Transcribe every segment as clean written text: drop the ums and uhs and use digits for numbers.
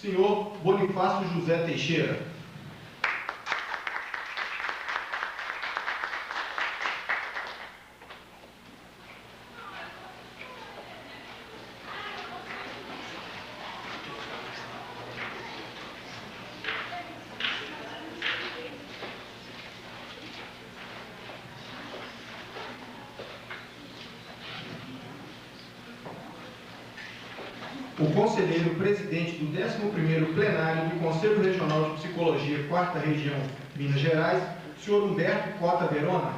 senhor Bonifácio José Teixeira. O conselheiro presidente do 11º plenário do Conselho Regional de Psicologia, 4ª Região, Minas Gerais, senhor Humberto Cota Verona.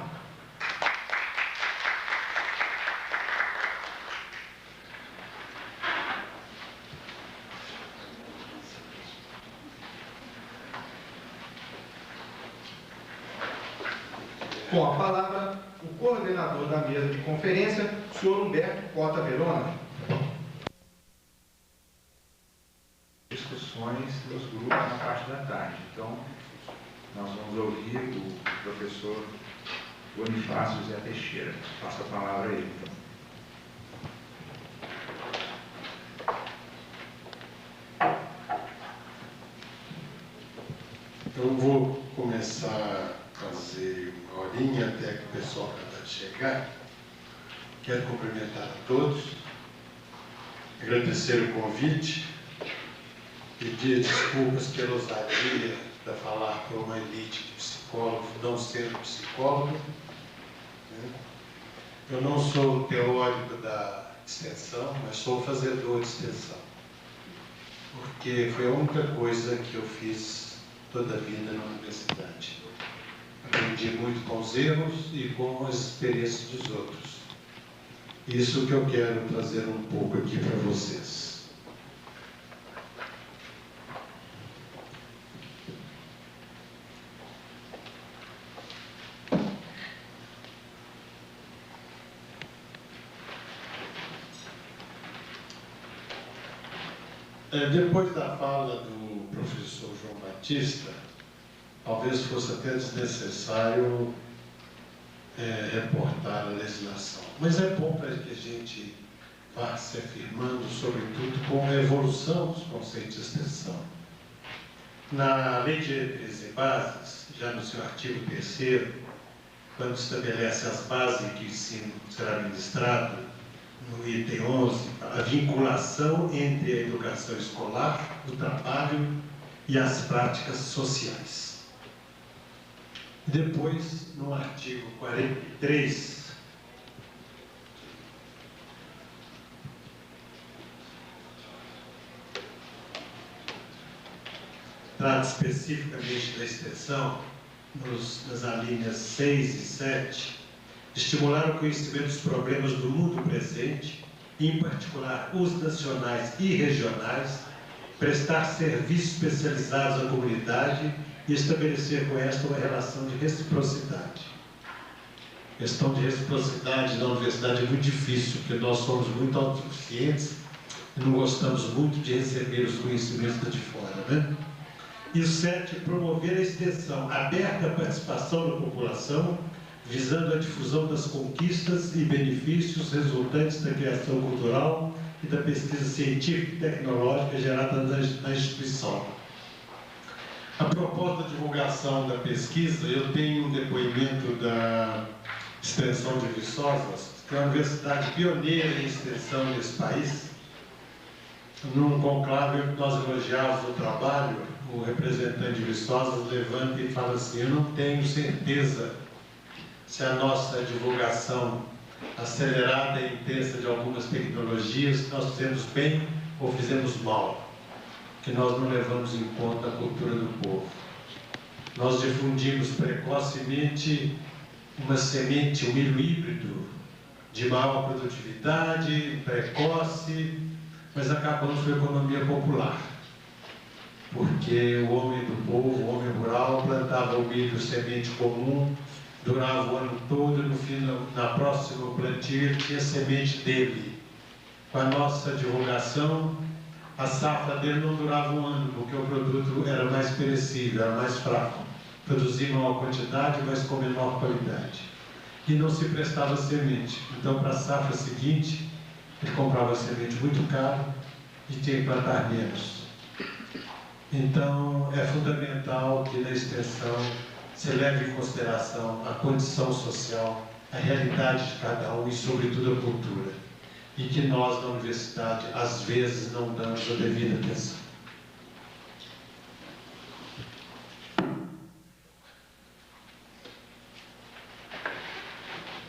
Com a palavra, o coordenador da mesa de conferência, senhor Humberto Cota Verona. Discussões dos grupos na parte da tarde. Então, nós vamos ouvir o professor Bonifácio José Teixeira. Passo a palavra a ele. Eu vou começar a fazer uma horinha até que o pessoal acabar de chegar. Quero cumprimentar a todos, agradecer o convite, pedir desculpas pela ousadia de falar para uma elite de psicólogos, não sendo psicólogo. Eu não sou teórico da extensão, mas sou fazedor de extensão, porque foi a única coisa que eu fiz toda a vida na universidade. Aprendi muito com os erros e com as experiências dos outros. Isso que eu quero trazer um pouco aqui para vocês. Depois da fala do professor João Batista, talvez fosse até desnecessário reportar a legislação. Mas é bom para que a gente vá se afirmando, sobretudo, com a evolução dos conceitos de extensão. Na Lei de Diretrizes e Bases, já no seu artigo 3º, quando estabelece as bases que o ensino será ministrado, no item 11, a vinculação entre a educação escolar, o trabalho e as práticas sociais. Depois, no artigo 43, trata especificamente da extensão, nas alíneas 6 e 7, estimular o conhecimento dos problemas do mundo presente, em particular os nacionais e regionais, prestar serviços especializados à comunidade e estabelecer com esta uma relação de reciprocidade. A questão de reciprocidade na universidade é muito difícil, porque nós somos muito autossuficientes e não gostamos muito de receber os conhecimentos de fora, né? E o 7, promover a extensão aberta à participação da população, visando a difusão das conquistas e benefícios resultantes da criação cultural e da pesquisa científica e tecnológica gerada na instituição. A propósito da divulgação da pesquisa, eu tenho um depoimento da Extensão de Viçosa, que é uma universidade pioneira em extensão nesse país. Num conclave que nós elogiávamos o trabalho, o representante de Viçosa levanta e fala assim: eu não tenho certeza se a nossa divulgação acelerada e intensa de algumas tecnologias nós fizemos bem ou fizemos mal, que nós não levamos em conta a cultura do povo. Nós difundimos precocemente uma semente, um milho híbrido de maior produtividade, precoce, mas acabamos com a economia popular, porque o homem do povo, o homem rural, plantava o milho semente comum, durava o ano todo e no fim, na próxima plantio, ele tinha semente dele. Com a nossa divulgação, a safra dele não durava um ano, porque o produto era mais perecível, era mais fraco. Produzia maior quantidade, mas com menor qualidade. E não se prestava semente. Então, para a safra seguinte, ele comprava semente muito caro e tinha que plantar menos. Então, é fundamental que na extensão se leve em consideração a condição social, a realidade de cada um e, sobretudo, a cultura. E que nós, na universidade, às vezes, não damos a devida atenção.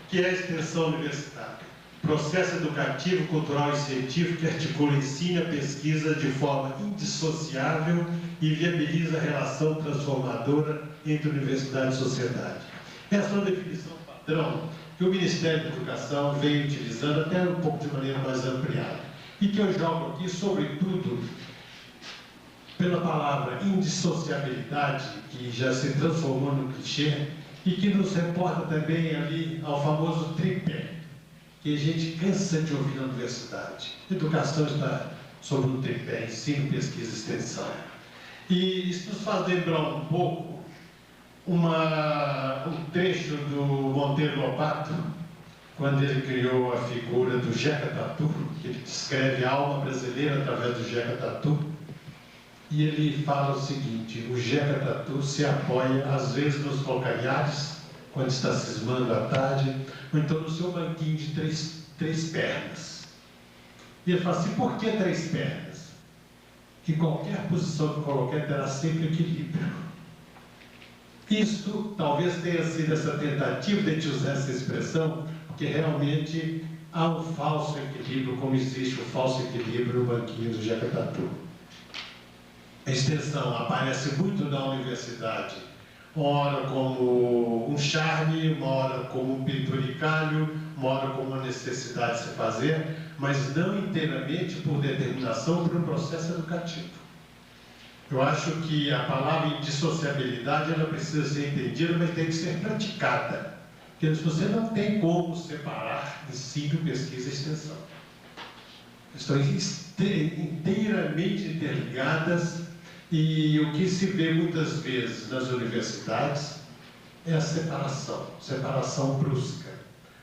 Que é a extensão universitária? Processo educativo, cultural e científico que articula ensino e pesquisa de forma indissociável e viabiliza a relação transformadora entre universidade e sociedade. Essa é uma definição padrão que o Ministério da Educação vem utilizando até um pouco de maneira mais ampliada. E que eu jogo aqui, sobretudo, pela palavra indissociabilidade, que já se transformou no clichê, e que nos reporta também ali ao famoso tripé, que a gente cansa de ouvir na universidade. A educação está sobre um tripé, ensino, pesquisa e extensão. E isso nos faz lembrar um pouco um trecho do Monteiro Lobato, quando ele criou a figura do Jeca Tatu, que ele descreve a alma brasileira através do Jeca Tatu. E ele fala o seguinte: o Jeca Tatu se apoia às vezes nos calcanhares, quando está cismando à tarde, ou então no seu banquinho de três pernas. E ele fala assim: por que três pernas? Que qualquer posição que colocar terá sempre equilíbrio. Isto talvez tenha sido essa tentativa de a gente usar essa expressão, porque realmente há um falso equilíbrio, como existe o falso equilíbrio no banquinho do Jeca Tatu. A extensão aparece muito na universidade, uma hora como um charme, uma hora como um penduricalho, uma hora como uma necessidade de se fazer, mas não inteiramente por determinação, por um processo educativo. Eu acho que a palavra indissociabilidade ela precisa ser entendida, mas tem que ser praticada. Porque você não tem como separar ensino, pesquisa e extensão. Estão inteiramente interligadas. E o que se vê muitas vezes nas universidades é a separação brusca.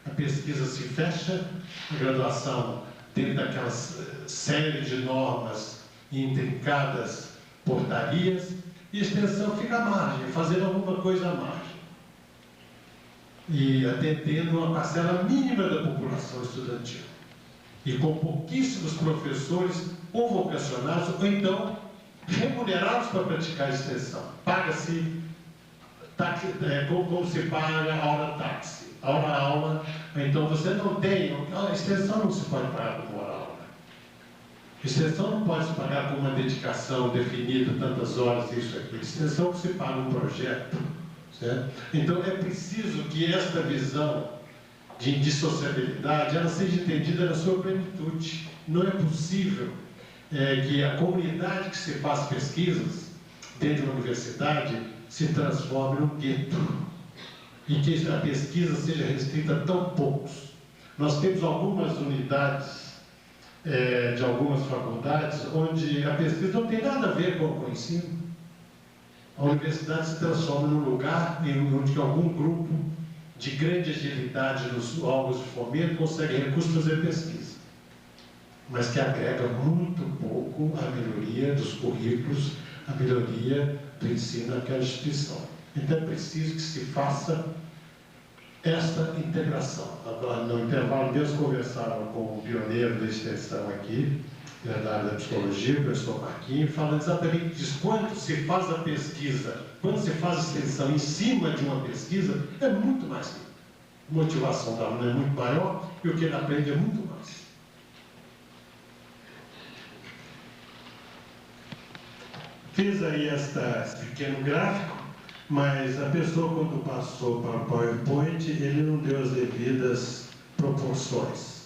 A pesquisa se fecha, a graduação dentro daquela série de normas intrincadas, portarias, e a extensão fica à margem, fazendo alguma coisa à margem. E atendendo uma parcela mínima da população estudantil. E com pouquíssimos professores ou vocacionados, ou então remunerados para praticar a extensão. Paga-se, como se paga a hora táxi, a hora aula. Então você não tem, a extensão não se pode pagar por hora aula. A extensão não pode se pagar por uma dedicação definida, tantas horas, isso aqui. A extensão que se paga um projeto. Certo? Então é preciso que esta visão de indissociabilidade ela seja entendida na sua plenitude. Não é possível que a comunidade que se faz pesquisas dentro da universidade se transforme num gueto e que a pesquisa seja restrita a tão poucos. Nós temos algumas unidades de algumas faculdades onde a pesquisa não tem nada a ver com o ensino. A universidade se transforma num lugar onde algum grupo de grande agilidade nos órgãos de fomento consegue recursos para fazer pesquisa, mas que agrega muito pouco à melhoria dos currículos, à melhoria do ensino naquela instituição. Então é preciso que se faça esta integração. No intervalo mesmo conversava com o pioneiro da extensão aqui, da área da psicologia, o professor Marquinhos, falando exatamente disso. Quando se faz a pesquisa, quando se faz a extensão em cima de uma pesquisa, é muito mais rico. A motivação do aluno é muito maior e o que ele aprende é muito mais. Fiz aí esse pequeno gráfico, mas a pessoa, quando passou para o PowerPoint, ele não deu as devidas proporções.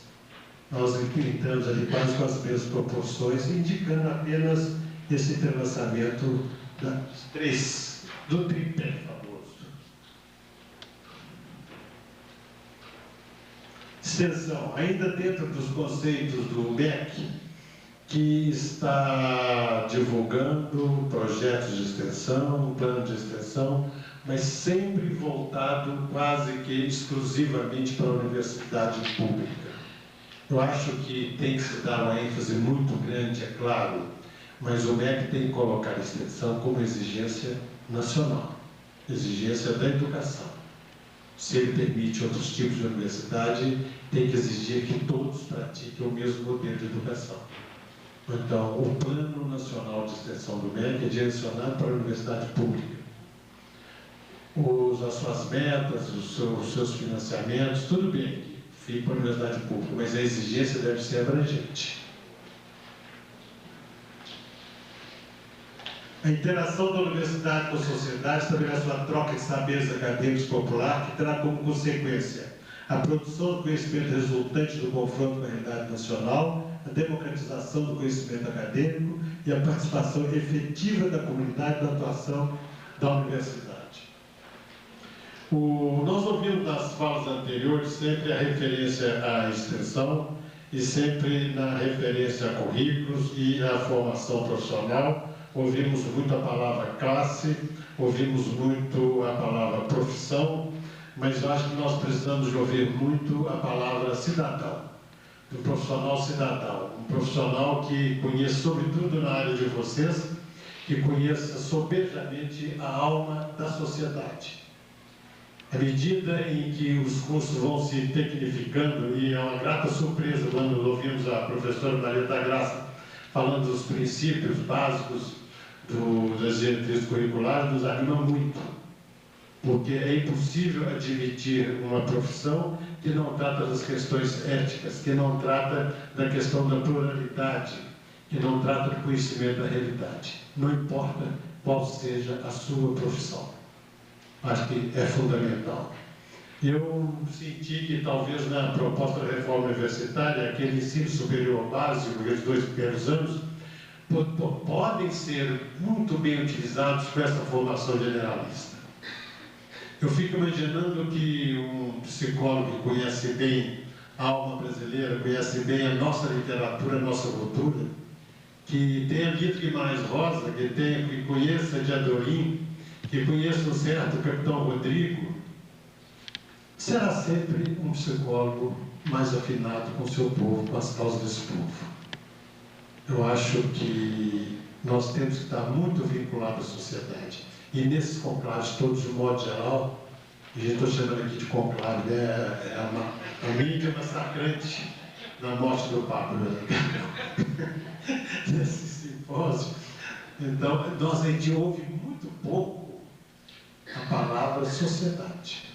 Nós pintamos ali quase com as mesmas proporções, indicando apenas esse entrelaçamento do tripé famoso. Extensão, ainda dentro dos conceitos do MEC, que está divulgando projetos de extensão, um plano de extensão, mas sempre voltado quase que exclusivamente para a universidade pública. Eu acho que tem que se dar uma ênfase muito grande, é claro, mas o MEC tem que colocar a extensão como exigência nacional, exigência da educação. Se ele permite outros tipos de universidade, tem que exigir que todos pratiquem o mesmo modelo de educação. Então, o Plano Nacional de Extensão do MEC é direcionado para a universidade pública. As suas metas, os seus financiamentos, tudo bem, fica para a universidade pública, mas a exigência deve ser abrangente. A interação da universidade com a sociedade estabelece uma troca de saberes acadêmicos popular que terá como consequência a produção do conhecimento resultante do confronto com a realidade nacional, a democratização do conhecimento acadêmico e a participação efetiva da comunidade na atuação da universidade. Nós ouvimos nas falas anteriores sempre a referência à extensão e sempre na referência a currículos e à formação profissional. Ouvimos muito a palavra classe, ouvimos muito a palavra profissão, mas eu acho que nós precisamos de ouvir muito a palavra cidadão, um profissional cidadão, um profissional que conheça, sobretudo na área de vocês, que conheça sobejamente a alma da sociedade. À medida em que os cursos vão se tecnificando, e é uma grata surpresa quando ouvimos a professora Maria da Graça falando dos princípios básicos das diretrizes curriculares, nos anima muito, porque é impossível admitir uma profissão que não trata das questões éticas, que não trata da questão da pluralidade, que não trata do conhecimento da realidade. Não importa qual seja a sua profissão. Acho que é fundamental. Eu senti que talvez na proposta da reforma universitária, aquele ensino superior básico, aqueles 2 primeiros anos, podem ser muito bem utilizados com essa formação generalista. Eu fico imaginando que um psicólogo que conhece bem a alma brasileira, conhece bem a nossa literatura, a nossa cultura, que tenha lido Guimarães Rosa, que conheça de Adorim, que conheça um certo Capitão Rodrigo, será sempre um psicólogo mais afinado com o seu povo, com as causas desse povo. Eu acho que nós temos que estar muito vinculados à sociedade. E nesses conclaves todos, de modo geral, e eu estou chamando aqui de conclave, a mídia massacrante na morte do Papa, nesse simpósio. Então, a gente ouve muito pouco a palavra sociedade.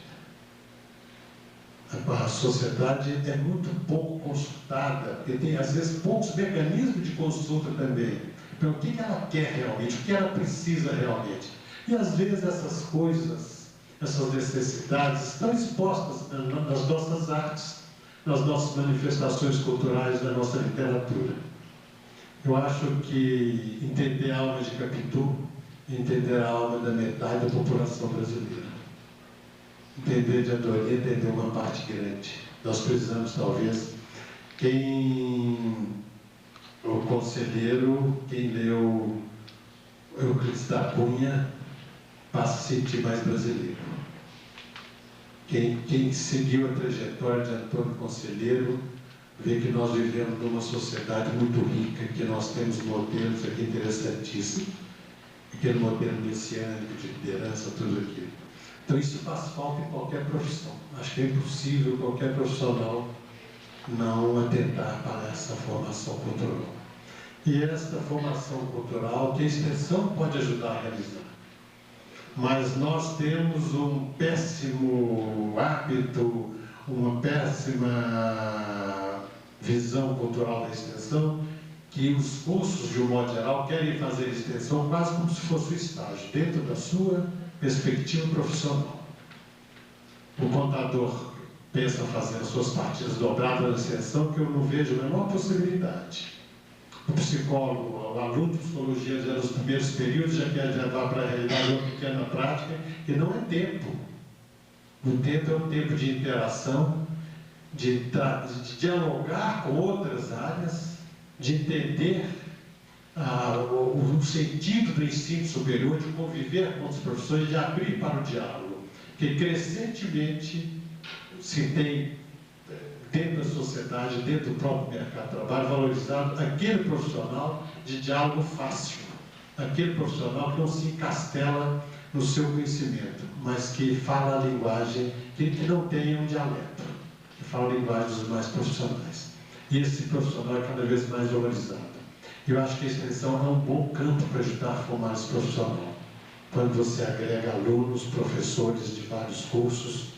A sociedade é muito pouco consultada, porque tem, às vezes, poucos mecanismos de consulta também. Então, o que ela quer realmente, o que ela precisa realmente. E, às vezes, essas coisas, essas necessidades estão expostas nas nossas artes, nas nossas manifestações culturais, na nossa literatura. Eu acho que entender a alma de Capitu, entender a alma da metade da população brasileira. Entender de Adorim, entender uma parte grande. Nós precisamos, talvez, o conselheiro, quem leu Euclides da Cunha, passa a se sentir mais brasileiro. Quem seguiu a trajetória de Antônio Conselheiro, vê que nós vivemos numa sociedade muito rica, que nós temos modelos aqui interessantíssimos, aquele modelo messiânico de liderança, tudo aquilo. Então, isso faz falta em qualquer profissão. Acho que é impossível qualquer profissional não atentar para essa formação cultural. E esta formação cultural, que a extensão pode ajudar a realizar. Mas nós temos um péssimo hábito, uma péssima visão cultural da extensão, que os cursos, de um modo geral, querem fazer extensão quase como se fosse um estágio, dentro da sua perspectiva profissional. O contador pensa fazer as suas partidas dobradas na extensão, que eu não vejo a menor possibilidade. O psicólogo, o aluno de psicologia, já nos primeiros períodos, já quer levar para a realidade uma pequena prática, e não é tempo. O tempo é um tempo de interação, de dialogar com outras áreas, de entender o sentido do ensino superior, de conviver com os professores, de abrir para o diálogo. Que crescentemente se tem, dentro da sociedade, dentro do próprio mercado de trabalho, valorizado aquele profissional de diálogo fácil. Aquele profissional que não se encastela no seu conhecimento, mas que fala a linguagem, que não tem um dialeto, que fala a linguagem dos mais profissionais. E esse profissional é cada vez mais valorizado. Eu acho que a extensão é um bom campo para ajudar a formar esse profissional. Quando você agrega alunos, professores de vários cursos,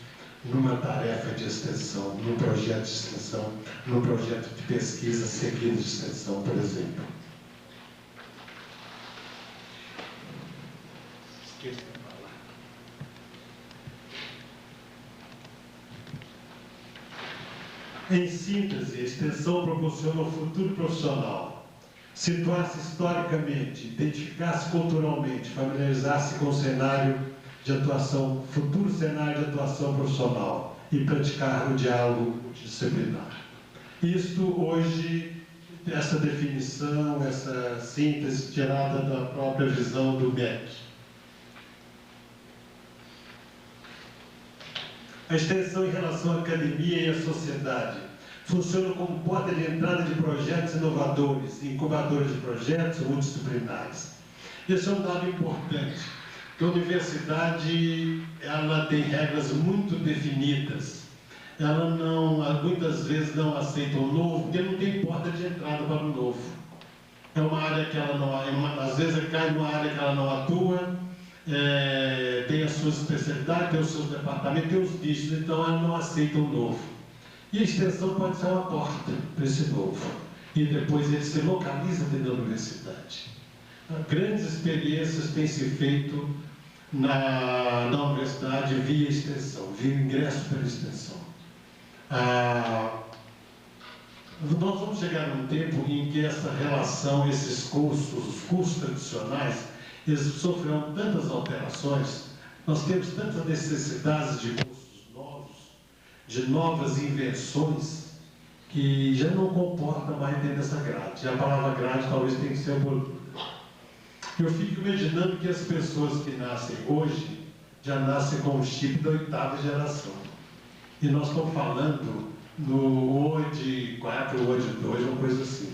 numa tarefa de extensão, num projeto de extensão, num projeto de pesquisa seguido de extensão, por exemplo. Em síntese, a extensão proporciona o futuro profissional. Situar-se historicamente, identificar-se culturalmente, familiarizar-se com o cenário de atuação, futuro cenário de atuação profissional e praticar o diálogo disciplinar. Isto hoje, essa definição, essa síntese tirada da própria visão do MEC. A extensão em relação à academia e à sociedade funciona como porta de entrada de projetos inovadores, incubadores de projetos multidisciplinares. Esse é um dado importante, que a universidade ela tem regras muito definidas. Ela muitas vezes não aceita o novo, porque não tem porta de entrada para o novo. É uma área que ela não, às vezes cai numa área que ela não atua, tem as suas especialidades, tem os seus departamentos, tem os nichos, então ela não aceita o novo. E a extensão pode ser uma porta para esse novo. E depois ele se localiza dentro da universidade. Grandes experiências têm se feito na universidade via extensão, via ingresso pela extensão. Nós vamos chegar num tempo em que essa relação, esses cursos, os cursos tradicionais, eles sofrerão tantas alterações, nós temos tantas necessidades de cursos novos, de novas invenções, que já não comporta mais dentro dessa grade. E a palavra grade talvez tenha que ser abolida. Eu fico imaginando que as pessoas que nascem hoje já nascem com o chip da 8ª geração. E nós estamos falando no OD 4, OD 2, uma coisa assim.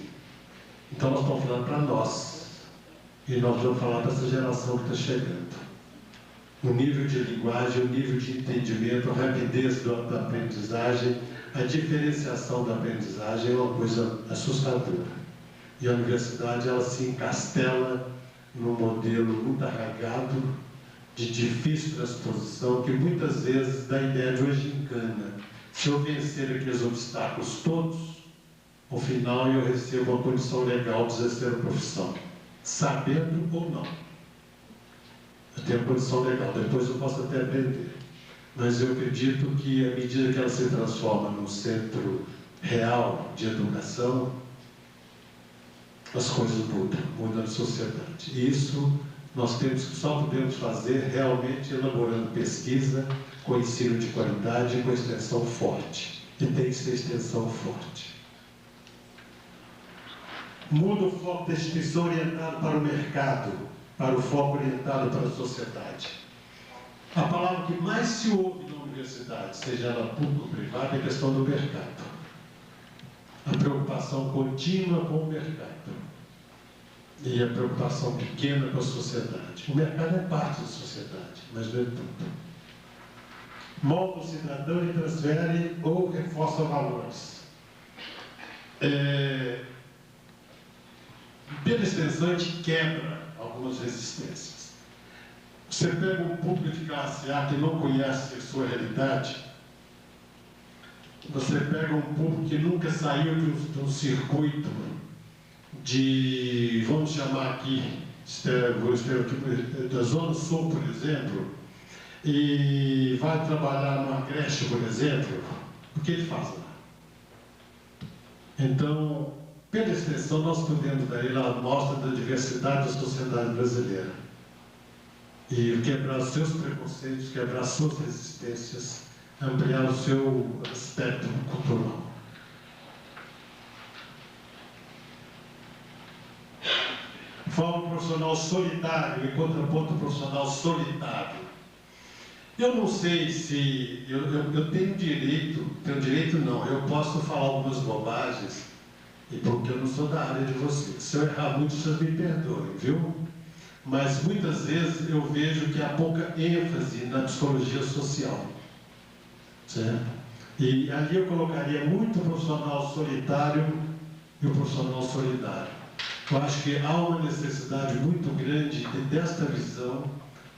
Então nós estamos falando para nós. E nós vamos falar para essa geração que está chegando. O nível de linguagem, o nível de entendimento, a rapidez da aprendizagem, a diferenciação da aprendizagem é uma coisa assustadora. E a universidade, ela se encastela num modelo muito arraigado, de difícil transposição, que muitas vezes dá a ideia de uma gincana. Se eu vencer aqueles obstáculos todos, no final eu recebo uma condição legal de exercer a profissão, sabendo ou não. Eu tenho a condição legal, depois eu posso até aprender. Mas eu acredito que, à medida que ela se transforma num centro real de educação, as coisas mudam a sociedade. E isso nós só podemos fazer realmente elaborando pesquisa, com ensino de qualidade e com extensão forte. E tem que ser extensão forte. Muda o foco da instituição orientado para o mercado, para o foco orientado para a sociedade. A palavra que mais se ouve na universidade, seja ela pública ou privada, é a questão do mercado. A preocupação contínua com o mercado. E a preocupação pequena com a sociedade. O mercado é parte da sociedade, mas não é tudo. Molda o cidadão e transfere ou reforça valores. Pela extensão, a gente quebra algumas resistências. Você pega um público de classe A que não conhece a sua realidade, você pega um público que nunca saiu de um circuito de, vamos chamar aqui, vou escrever aqui, da Zona Sul, por exemplo, e vai trabalhar numa creche, por exemplo, o que ele faz lá? Então, pela extensão, nós podemos dar ele a amostra da diversidade da sociedade brasileira. E quebrar os seus preconceitos, quebrar as suas resistências, ampliar o seu aspecto cultural. Forma profissional solitário e contraponto profissional solitário. Eu não sei se eu tenho direito não, eu posso falar algumas bobagens e porque eu não sou da área de vocês. Se eu errar muito, vocês me perdoem, viu? Mas muitas vezes eu vejo que há pouca ênfase na psicologia social, certo? E ali eu colocaria muito o profissional solitário e o profissional solidário. Eu acho que há uma necessidade muito grande desta visão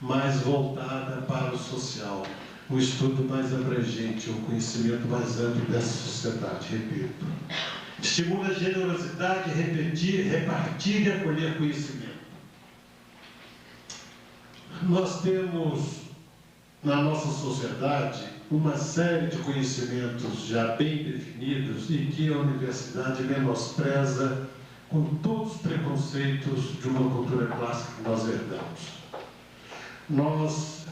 mais voltada para o social, um estudo mais abrangente, um conhecimento mais amplo dessa sociedade, repito. Estimula a generosidade, repartir e acolher conhecimento. Nós temos na nossa sociedade uma série de conhecimentos já bem definidos e que a universidade menospreza com todos os preconceitos de uma cultura clássica que nós herdamos. Nós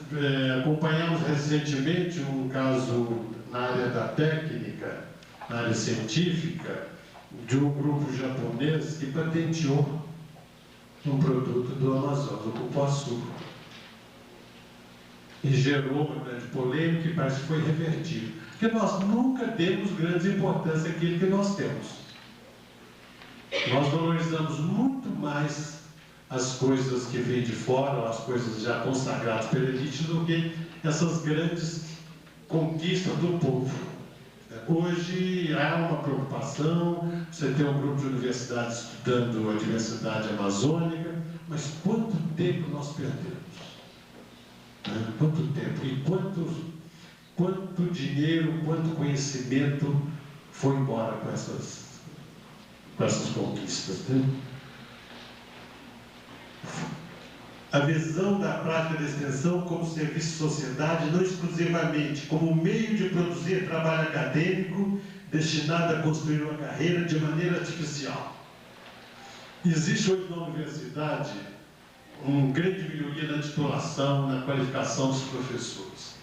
acompanhamos recentemente um caso na área da técnica, na área científica, de um grupo japonês que patenteou um produto do Amazonas, o cupuaçu. E gerou uma grande polêmica e parece que foi revertido. Porque nós nunca demos grande importância àquilo que nós temos. Nós valorizamos muito mais as coisas que vêm de fora, as coisas já consagradas pela elite, do que essas grandes conquistas do povo. Hoje há uma preocupação, você tem um grupo de universidades estudando a diversidade amazônica, mas quanto tempo nós perdemos? Quanto tempo e quanto dinheiro, quanto conhecimento foi embora com essas conquistas, né? A visão da prática da extensão como serviço de sociedade, não exclusivamente como meio de produzir trabalho acadêmico destinado a construir uma carreira de maneira artificial. Existe hoje na universidade uma grande melhoria na titulação, na qualificação dos professores.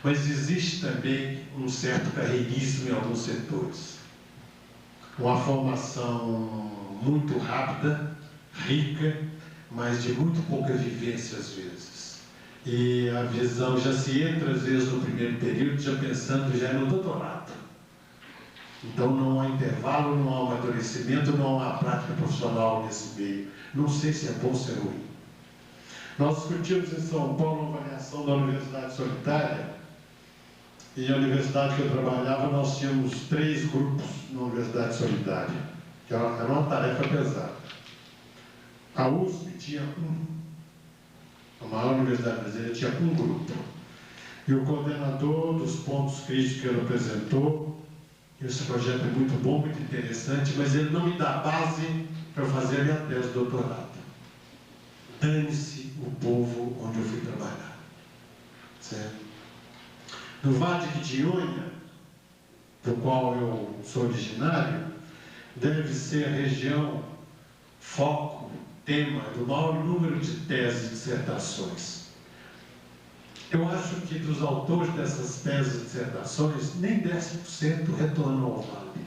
Mas existe também um certo carreirismo em alguns setores. Uma formação muito rápida, rica, mas de muito pouca vivência às vezes. E a visão já se entra às vezes no primeiro período, já pensando já no doutorado. Então não há intervalo, não há amadurecimento, não há prática profissional nesse meio. Não sei se é bom ou se é ruim. Nós discutimos em São Paulo uma avaliação da Universidade Solitária, e a universidade que eu trabalhava, nós tínhamos 3 grupos na Universidade Solitária, que era uma tarefa pesada. A USP tinha a maior universidade brasileira tinha um grupo, e o coordenador dos pontos críticos que ele apresentou, esse projeto é muito bom, muito interessante, mas ele não me dá base para fazer a minha tese de doutorado. Dane-se o povo onde eu fui trabalhar. Certo? No Vale de Quitinhonha, do qual eu sou originário, deve ser a região foco, tema do maior número de teses e dissertações. Eu acho que dos autores dessas teses e dissertações, nem 10% retornam ao Vale.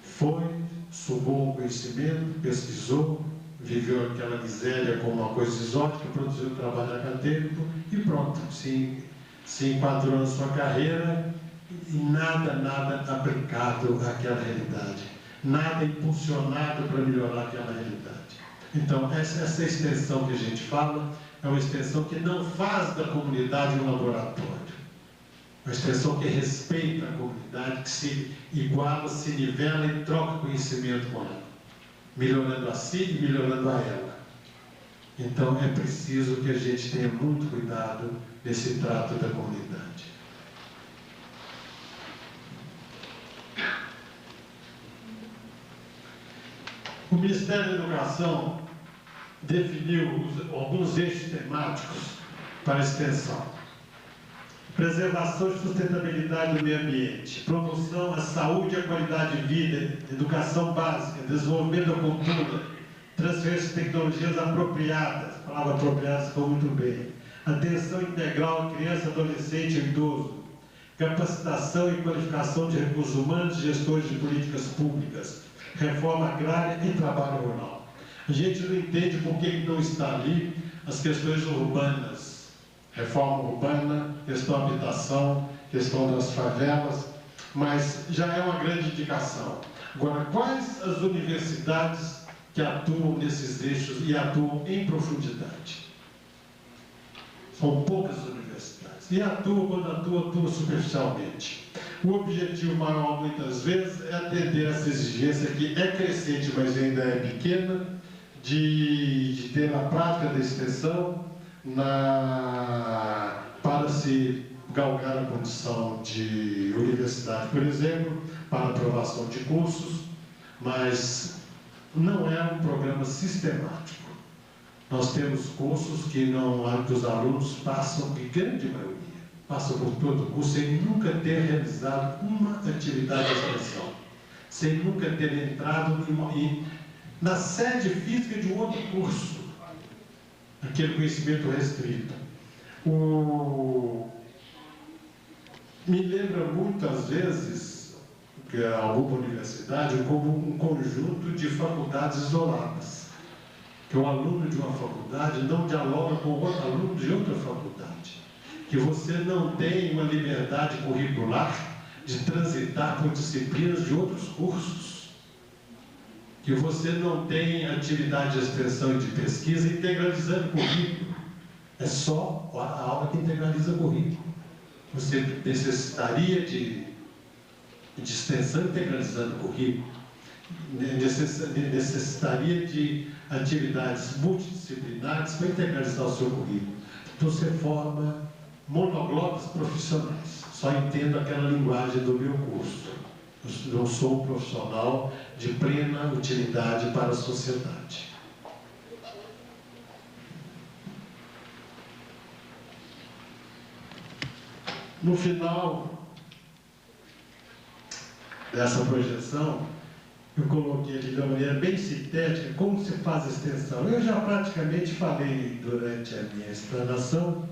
Foi, sugou o conhecimento, pesquisou, viveu aquela miséria como uma coisa exótica, produziu um trabalho acadêmico e pronto, se enquadrou na sua carreira e nada aplicado àquela realidade, nada impulsionado para melhorar aquela realidade. Então, essa extensão que a gente fala é uma extensão que não faz da comunidade um laboratório, uma extensão que respeita a comunidade, que se iguala, se nivela e troca conhecimento com ela, melhorando a si e melhorando a ela. Então é preciso que a gente tenha muito cuidado nesse trato da comunidade. O Ministério da Educação definiu alguns eixos temáticos para a extensão: preservação e sustentabilidade do meio ambiente, promoção à saúde e à qualidade de vida, educação básica, desenvolvimento da cultura, transferência de tecnologias apropriadas, a palavra apropriada ficou muito bem, atenção integral à criança, adolescente e idoso, capacitação e qualificação de recursos humanos e gestores de políticas públicas, reforma agrária e trabalho rural. A gente não entende por que não está ali as questões urbanas, reforma urbana, questão da habitação, questão das favelas, mas já é uma grande indicação. Agora, quais as universidades que atuam nesses eixos e atuam em profundidade? São poucas universidades. E quando atua superficialmente. O objetivo maior, muitas vezes, é atender essa exigência que é crescente, mas ainda é pequena, de ter a prática da extensão para se galgar a condição de universidade, por exemplo, para aprovação de cursos, mas não é um programa sistemático. Nós temos cursos que os alunos passam, em grande maioria, passam por todo o curso sem nunca ter realizado uma atividade de extensão, sem nunca ter entrado na sede física de um outro curso, aquele conhecimento restrito. Me lembra muitas vezes que alguma universidade como um conjunto de faculdades isoladas, que o aluno de uma faculdade não dialoga com o outro aluno de outra faculdade, que você não tem uma liberdade curricular de transitar por disciplinas de outros cursos, que você não tem atividade de extensão e de pesquisa integralizando currículo. É só a aula que integraliza currículo. Você necessitaria de extensão integralizando currículo, necessitaria de atividades multidisciplinares para integralizar o seu currículo. Então você forma monoglotas profissionais. Só entendo aquela linguagem do meu curso. Eu não sou um profissional de plena utilidade para a sociedade. No final dessa projeção, eu coloquei aqui de uma maneira bem sintética como se faz a extensão. Eu já praticamente falei durante a minha explanação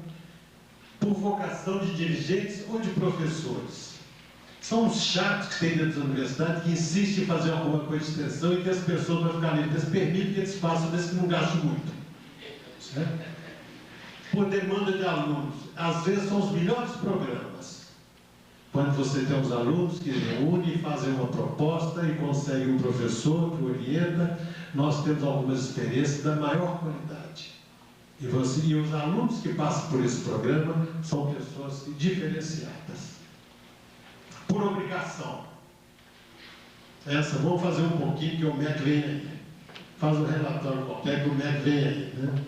por vocação de dirigentes ou de professores. São os chatos que tem dentro da universidade que insistem em fazer alguma coisa de extensão e que as pessoas vão ficar livres. Eles permitem que eles façam, desde que não gastem muito. Certo? Por demanda de alunos. Às vezes são os melhores programas. Quando você tem os alunos que reúnem, fazem uma proposta e conseguem um professor que orienta, nós temos algumas experiências da maior qualidade. E os alunos que passam por esse programa são pessoas diferenciadas. Por obrigação. Vamos fazer um pouquinho que o MEC vem aí. Faz um relatório qualquer que o MEC vem aí. Né?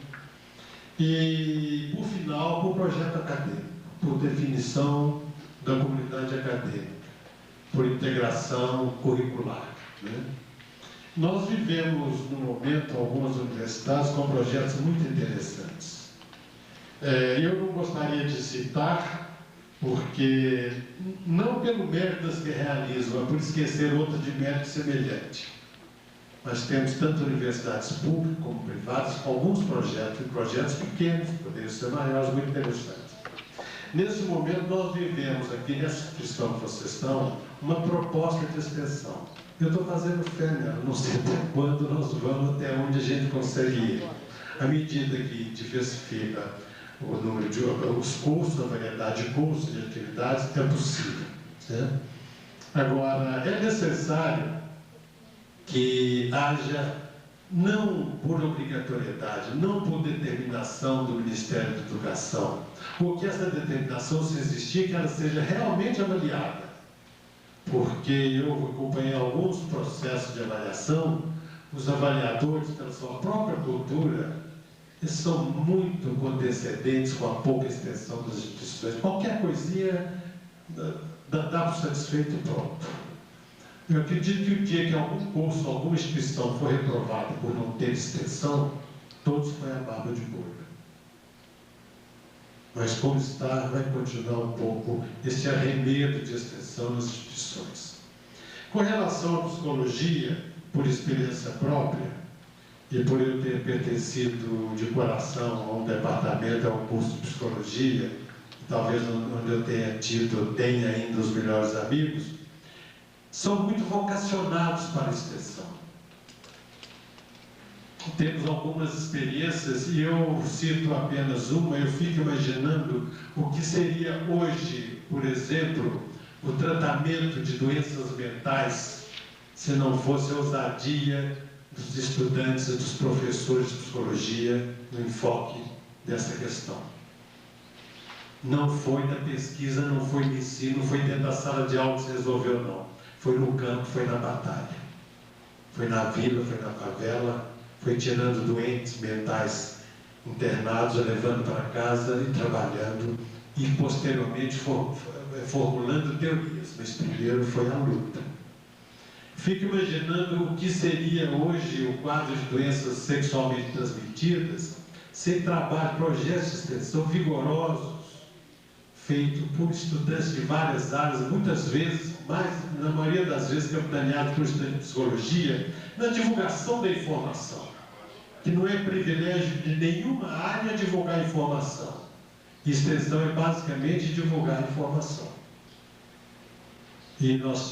E, por final, por projeto acadêmico, por definição da comunidade acadêmica, por integração curricular. Né? Nós vivemos, no momento, algumas universidades com projetos muito interessantes. Eu não gostaria de citar, porque, não pelo mérito das que realizam, mas por esquecer outras de mérito semelhante. Nós temos tanto universidades públicas como privadas, com alguns projetos pequenos, poderiam ser maiores, muito interessantes. Nesse momento, nós vivemos aqui, nessa instituição que vocês estão, uma proposta de extensão. Eu estou fazendo fé nela, não sei até quando nós vamos, até onde a gente consegue ir. À medida que diversifica o número de os cursos, a variedade de cursos, de atividades, é possível. Certo? Agora, é necessário que haja, não por obrigatoriedade, não por determinação do Ministério da Educação, porque essa determinação, se existir, que ela seja realmente avaliada. Porque eu acompanhei alguns processos de avaliação, os avaliadores, pela sua própria cultura, eles são muito condescendentes com a pouca extensão das instituições. Qualquer coisinha dá por satisfeito e pronto. Eu acredito que o dia que algum curso, alguma instituição for reprovada por não ter extensão, todos põem a barba de boi. Mas como está, vai continuar um pouco esse arremedo de extensão nas instituições. Com relação à psicologia, por experiência própria, e por eu ter pertencido de coração a um departamento, a um curso de psicologia, talvez onde eu tenha ainda os melhores amigos, são muito vocacionados para a extensão. Temos algumas experiências, e eu cito apenas uma, eu fico imaginando o que seria hoje, por exemplo, o tratamento de doenças mentais se não fosse a ousadia dos estudantes e dos professores de psicologia no enfoque dessa questão. Não foi na pesquisa, não foi no ensino, não foi dentro da sala de aula que se resolveu, não. Foi no campo, foi na batalha. Foi na vila, foi na favela, foi tirando doentes mentais internados, levando para casa e trabalhando, e posteriormente formulando teorias, mas primeiro foi a luta. Fico imaginando o que seria hoje o quadro de doenças sexualmente transmitidas sem trabalho, projetos de extensão vigorosos, feito por estudantes de várias áreas, muitas vezes, mas na maioria das vezes capitaneados por estudantes de psicologia, na divulgação da informação, que não é privilégio de nenhuma área divulgar informação. Extensão é basicamente divulgar informação. E nós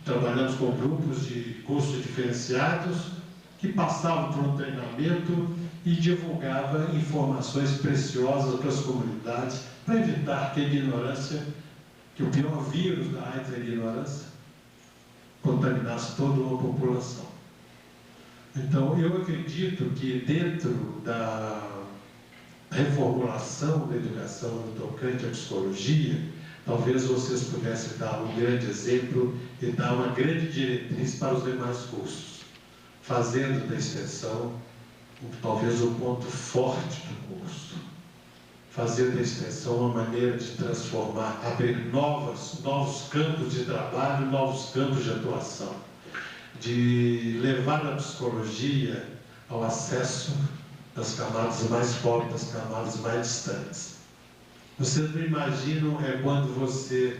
trabalhamos com grupos de cursos diferenciados que passavam por um treinamento e divulgavam informações preciosas para as comunidades, para evitar que a ignorância, que o pior vírus da AIDS é a ignorância, contaminasse toda uma população. Então, eu acredito que dentro da reformulação da educação no tocante à psicologia, talvez vocês pudessem dar um grande exemplo e dar uma grande diretriz para os demais cursos, fazendo da extensão talvez o ponto forte do curso, fazer da extensão uma maneira de transformar, abrir novos campos de trabalho, novos campos de atuação, de levar a psicologia ao acesso das camadas mais pobres, das camadas mais distantes. Vocês não imaginam quando você,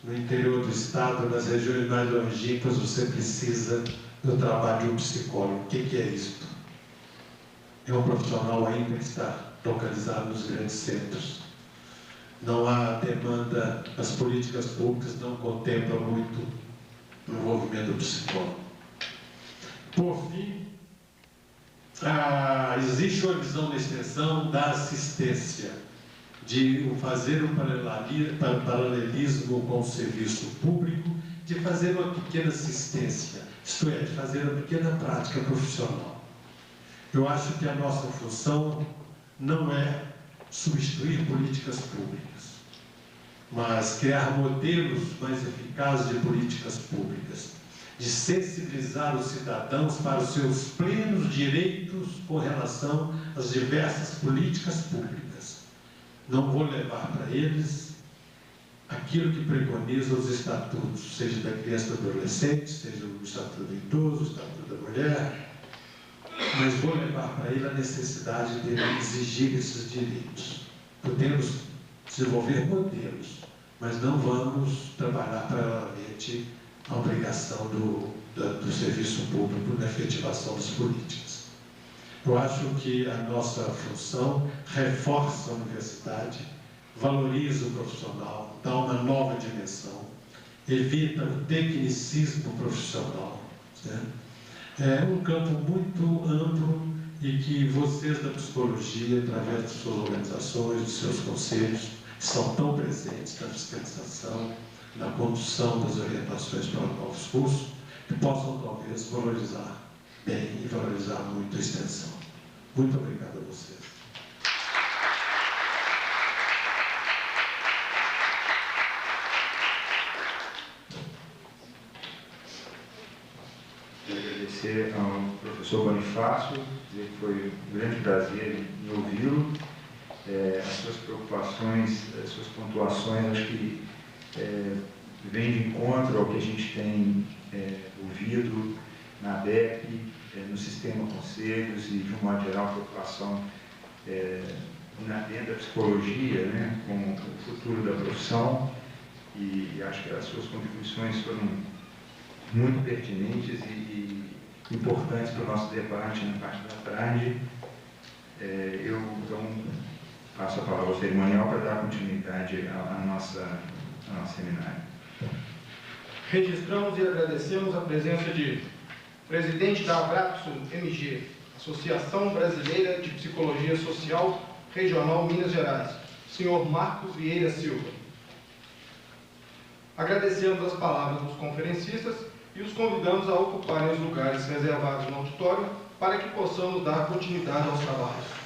no interior do estado, nas regiões mais longínquas, você precisa do trabalho de um psicólogo. O que é isto? É um profissional ainda que está localizado nos grandes centros. Não há demanda, as políticas públicas não contemplam muito o envolvimento do psicólogo. Por fim, existe uma visão da extensão da assistência, de fazer um paralelismo com o serviço público, de fazer uma pequena assistência, isto é, de fazer uma pequena prática profissional. Eu acho que a nossa função não é substituir políticas públicas, mas criar modelos mais eficazes de políticas públicas, de sensibilizar os cidadãos para os seus plenos direitos com relação às diversas políticas públicas. Não vou levar para eles aquilo que preconiza os estatutos, seja da criança e do adolescente, seja o estatuto do idoso, o estatuto da mulher, mas vou levar para ele a necessidade de exigir esses direitos. Podemos desenvolver modelos, mas não vamos trabalhar paralelamente a obrigação do serviço público na efetivação das políticas. Eu acho que a nossa função reforça a universidade, valoriza o profissional, dá uma nova dimensão, evita o tecnicismo profissional. Né? É um campo muito amplo e que vocês da psicologia, através de suas organizações, de seus conselhos, são tão presentes na fiscalização, na condução das orientações para novos cursos, que possam talvez valorizar bem e valorizar muito a extensão. Muito obrigado a vocês. Quero agradecer ao professor Bonifácio, dizer que foi um grande prazer em ouvi-lo. As suas preocupações, as suas pontuações, acho que vem de encontro ao que a gente tem ouvido na ADEP, no sistema conselhos e, de um modo geral, a preocupação dentro da psicologia, né, com o futuro da profissão, e acho que as suas contribuições foram muito pertinentes e importantes para o nosso debate na parte da tarde. Eu, então, passo a palavra ao cerimonial para dar continuidade ao nosso seminário. Registramos e agradecemos a presença de presidente da Abrapso MG, Associação Brasileira de Psicologia Social Regional Minas Gerais, senhor Marcos Vieira Silva. Agradecemos as palavras dos conferencistas e os convidamos a ocuparem os lugares reservados no auditório para que possamos dar continuidade aos trabalhos.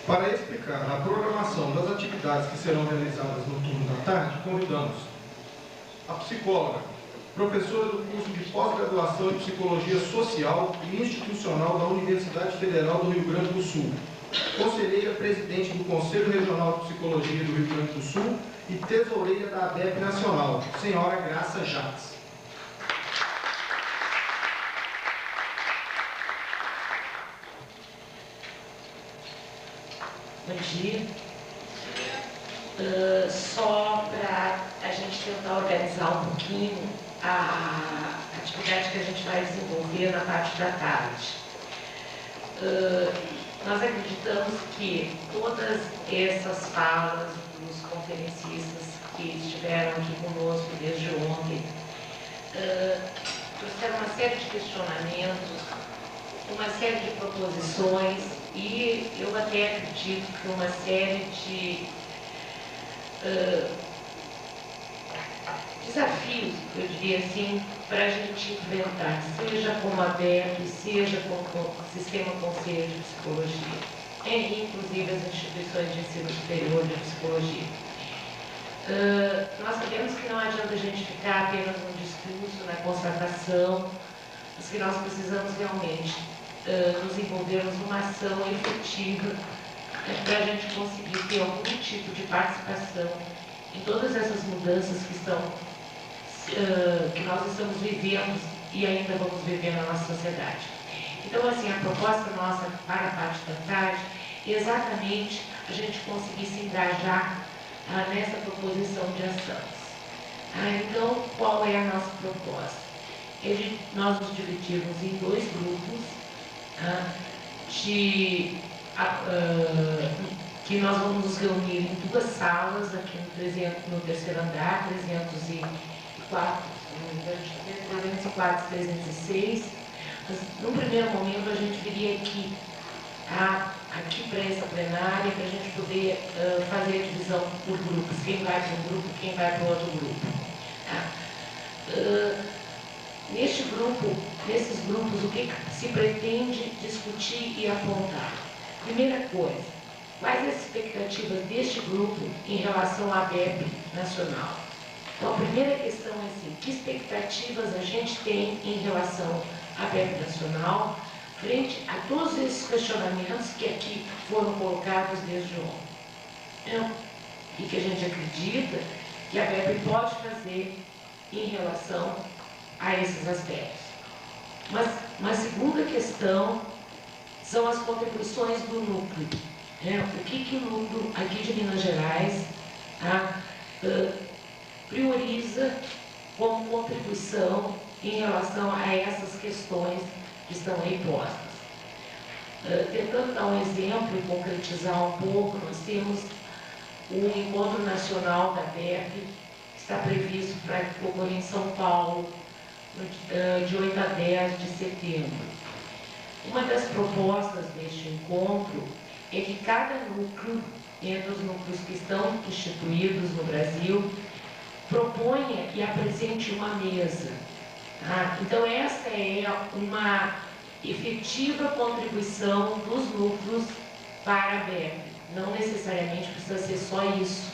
Para explicar a programação das atividades que serão realizadas no turno da tarde, convidamos a psicóloga, professora do curso de pós-graduação em Psicologia Social e Institucional da Universidade Federal do Rio Grande do Sul, conselheira presidente do Conselho Regional de Psicologia do Rio Grande do Sul e tesoureira da ABEP Nacional, senhora Graça Jacques. Bom dia. Só para a gente tentar organizar um pouquinho a atividade que a gente vai desenvolver na parte da tarde. Nós acreditamos que todas essas falas dos conferencistas que estiveram aqui conosco desde ontem trouxeram uma série de questionamentos, uma série de proposições e eu até acredito que uma série de desafios, eu diria assim, para a gente enfrentar, seja como ABEP, seja como Sistema Conselho de Psicologia, e inclusive as instituições de ensino superior de psicologia. Nós sabemos que não adianta a gente ficar apenas no discurso, na constatação, mas que nós precisamos realmente nos envolvermos numa ação efetiva para a gente conseguir ter algum tipo de participação em todas essas mudanças que nós estamos vivendo e ainda vamos viver na nossa sociedade. Então, assim, a proposta nossa para a parte da tarde é exatamente a gente conseguir se engajar nessa proposição de ações. Então, qual é a nossa proposta? Nós nos dividimos em dois grupos, que nós vamos nos reunir em duas salas, aqui no terceiro andar, 304, 306. Mas, num primeiro momento, a gente viria aqui para essa plenária, para a gente poder fazer a divisão por grupos, quem vai para um grupo, quem vai para o outro grupo. Nesses grupos, o que se pretende discutir e apontar? Primeira coisa, quais as expectativas deste grupo em relação à ABEP nacional? Então, a primeira questão é assim, que expectativas a gente tem em relação à ABEP nacional, frente a todos esses questionamentos que aqui foram colocados desde ontem. E que a gente acredita que a ABEP pode fazer em relação a esses aspectos. Mas uma segunda questão são as contribuições do núcleo. O que o núcleo aqui de Minas Gerais prioriza como contribuição em relação a essas questões que estão aí postas. Tentando dar um exemplo e concretizar um pouco, nós temos o Encontro Nacional da ABEP, que está previsto para ocorrer em São Paulo, de 8 a 10 de setembro. Uma das propostas deste encontro é que cada núcleo, entre os núcleos que estão instituídos no Brasil, proponha e apresente uma mesa. Então, essa é uma efetiva contribuição dos núcleos para a ABEP. Não necessariamente precisa ser só isso.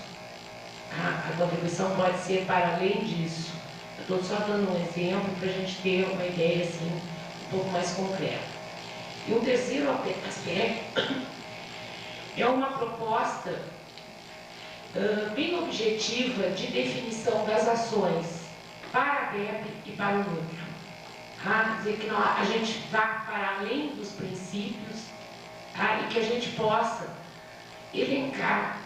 A contribuição pode ser para além disso. Eu estou só dando um exemplo para a gente ter uma ideia assim, um pouco mais concreta. E um terceiro aspecto é uma proposta bem objetiva de definição das ações para a ABEP e para o núcleo. Quer dizer, que a gente vá para além dos princípios e que a gente possa elencar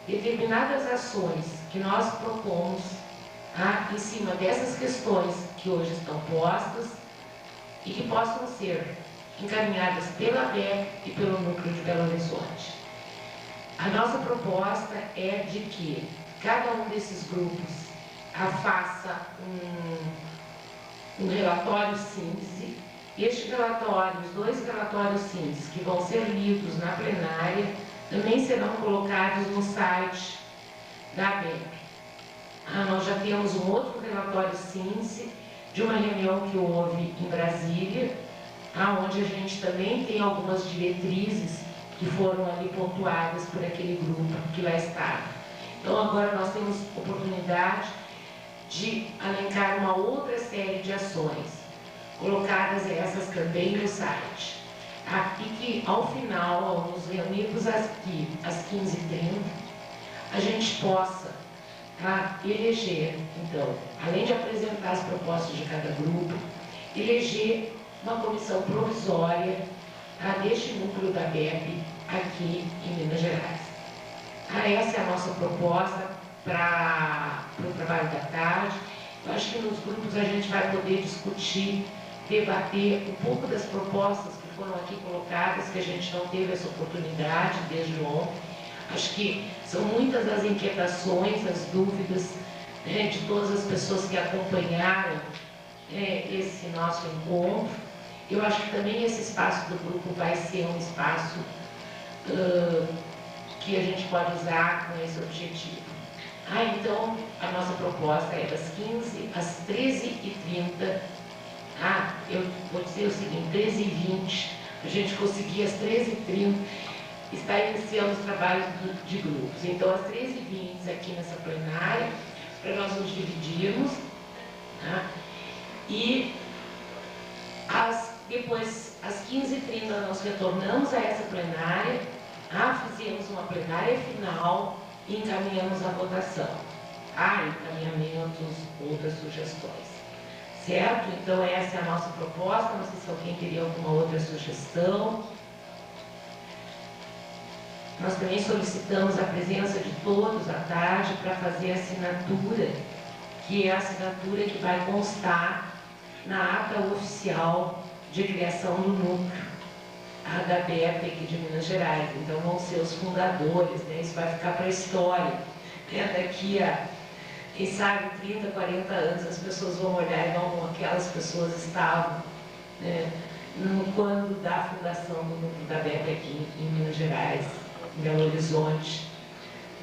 determinadas ações que nós propomos em cima dessas questões que hoje estão postas e que possam ser encaminhadas pela ABEP e pelo Núcleo de Belo Horizonte. A nossa proposta é de que cada um desses grupos faça um relatório síntese. Este relatório, os 2 relatórios síntese que vão ser lidos na plenária, também serão colocados no site da ABEP. Nós já temos um outro relatório síntese de uma reunião que houve em Brasília, onde a gente também tem algumas diretrizes que foram ali pontuadas por aquele grupo que lá estava. Então agora nós temos oportunidade de alencar uma outra série de ações, colocadas essas também no site. E que ao final, ao nos reunirmos aqui às 15h30, a gente possa eleger, então, além de apresentar as propostas de cada grupo, eleger uma comissão provisória deste núcleo da ABEP aqui em Minas Gerais. Essa é a nossa proposta para o trabalho da tarde. Eu acho que nos grupos a gente vai poder discutir, debater um pouco das propostas que foram aqui colocadas, que a gente não teve essa oportunidade desde ontem. Acho que são muitas as inquietações, as dúvidas, né, de todas as pessoas que acompanharam esse nosso encontro. Eu acho que também esse espaço do grupo vai ser um espaço que a gente pode usar com esse objetivo. Então, a nossa proposta é das 15 às 13h30. Eu vou dizer o seguinte, 13h20, a gente conseguir às 13h30 estar iniciando os trabalhos de grupos. Então, às 13h20 aqui nessa plenária, para nós nos dividirmos, e depois, às 15h30, nós retornamos a essa plenária, fizemos uma plenária final e encaminhamos a votação. Encaminhamentos, outras sugestões. Certo? Então, essa é a nossa proposta. Não sei se alguém teria alguma outra sugestão. Nós também solicitamos a presença de todos à tarde para fazer a assinatura, que é a assinatura que vai constar na ata oficial de criação do núcleo da ABEP aqui de Minas Gerais. Então, vão ser os fundadores, né? Isso vai ficar para a história. Daqui a, quem sabe, 30, 40 anos, as pessoas vão olhar e vão, aquelas pessoas estavam, né, quando da fundação do núcleo da ABEP aqui em Minas Gerais, em Belo Horizonte,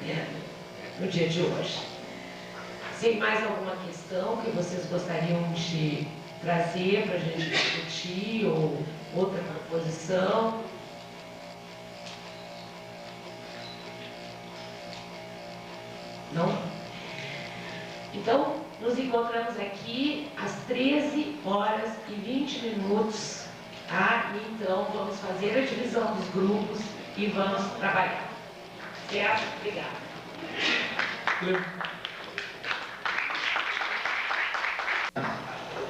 né, no dia de hoje. Tem mais alguma questão que vocês gostariam de trazer para a gente discutir, ou outra proposição? Não? Então, nos encontramos aqui às 13h20, e então vamos fazer a divisão dos grupos e vamos trabalhar. Certo? Obrigada.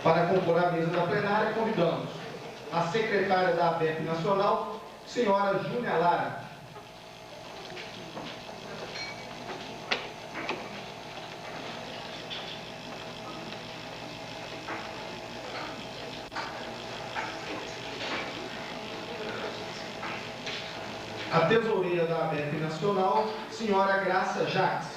Para compor a mesa da plenária, convidamos a secretária da ABEP Nacional, senhora Júnia Lara. A tesoureira da ABEP Nacional, senhora Graça Jacques.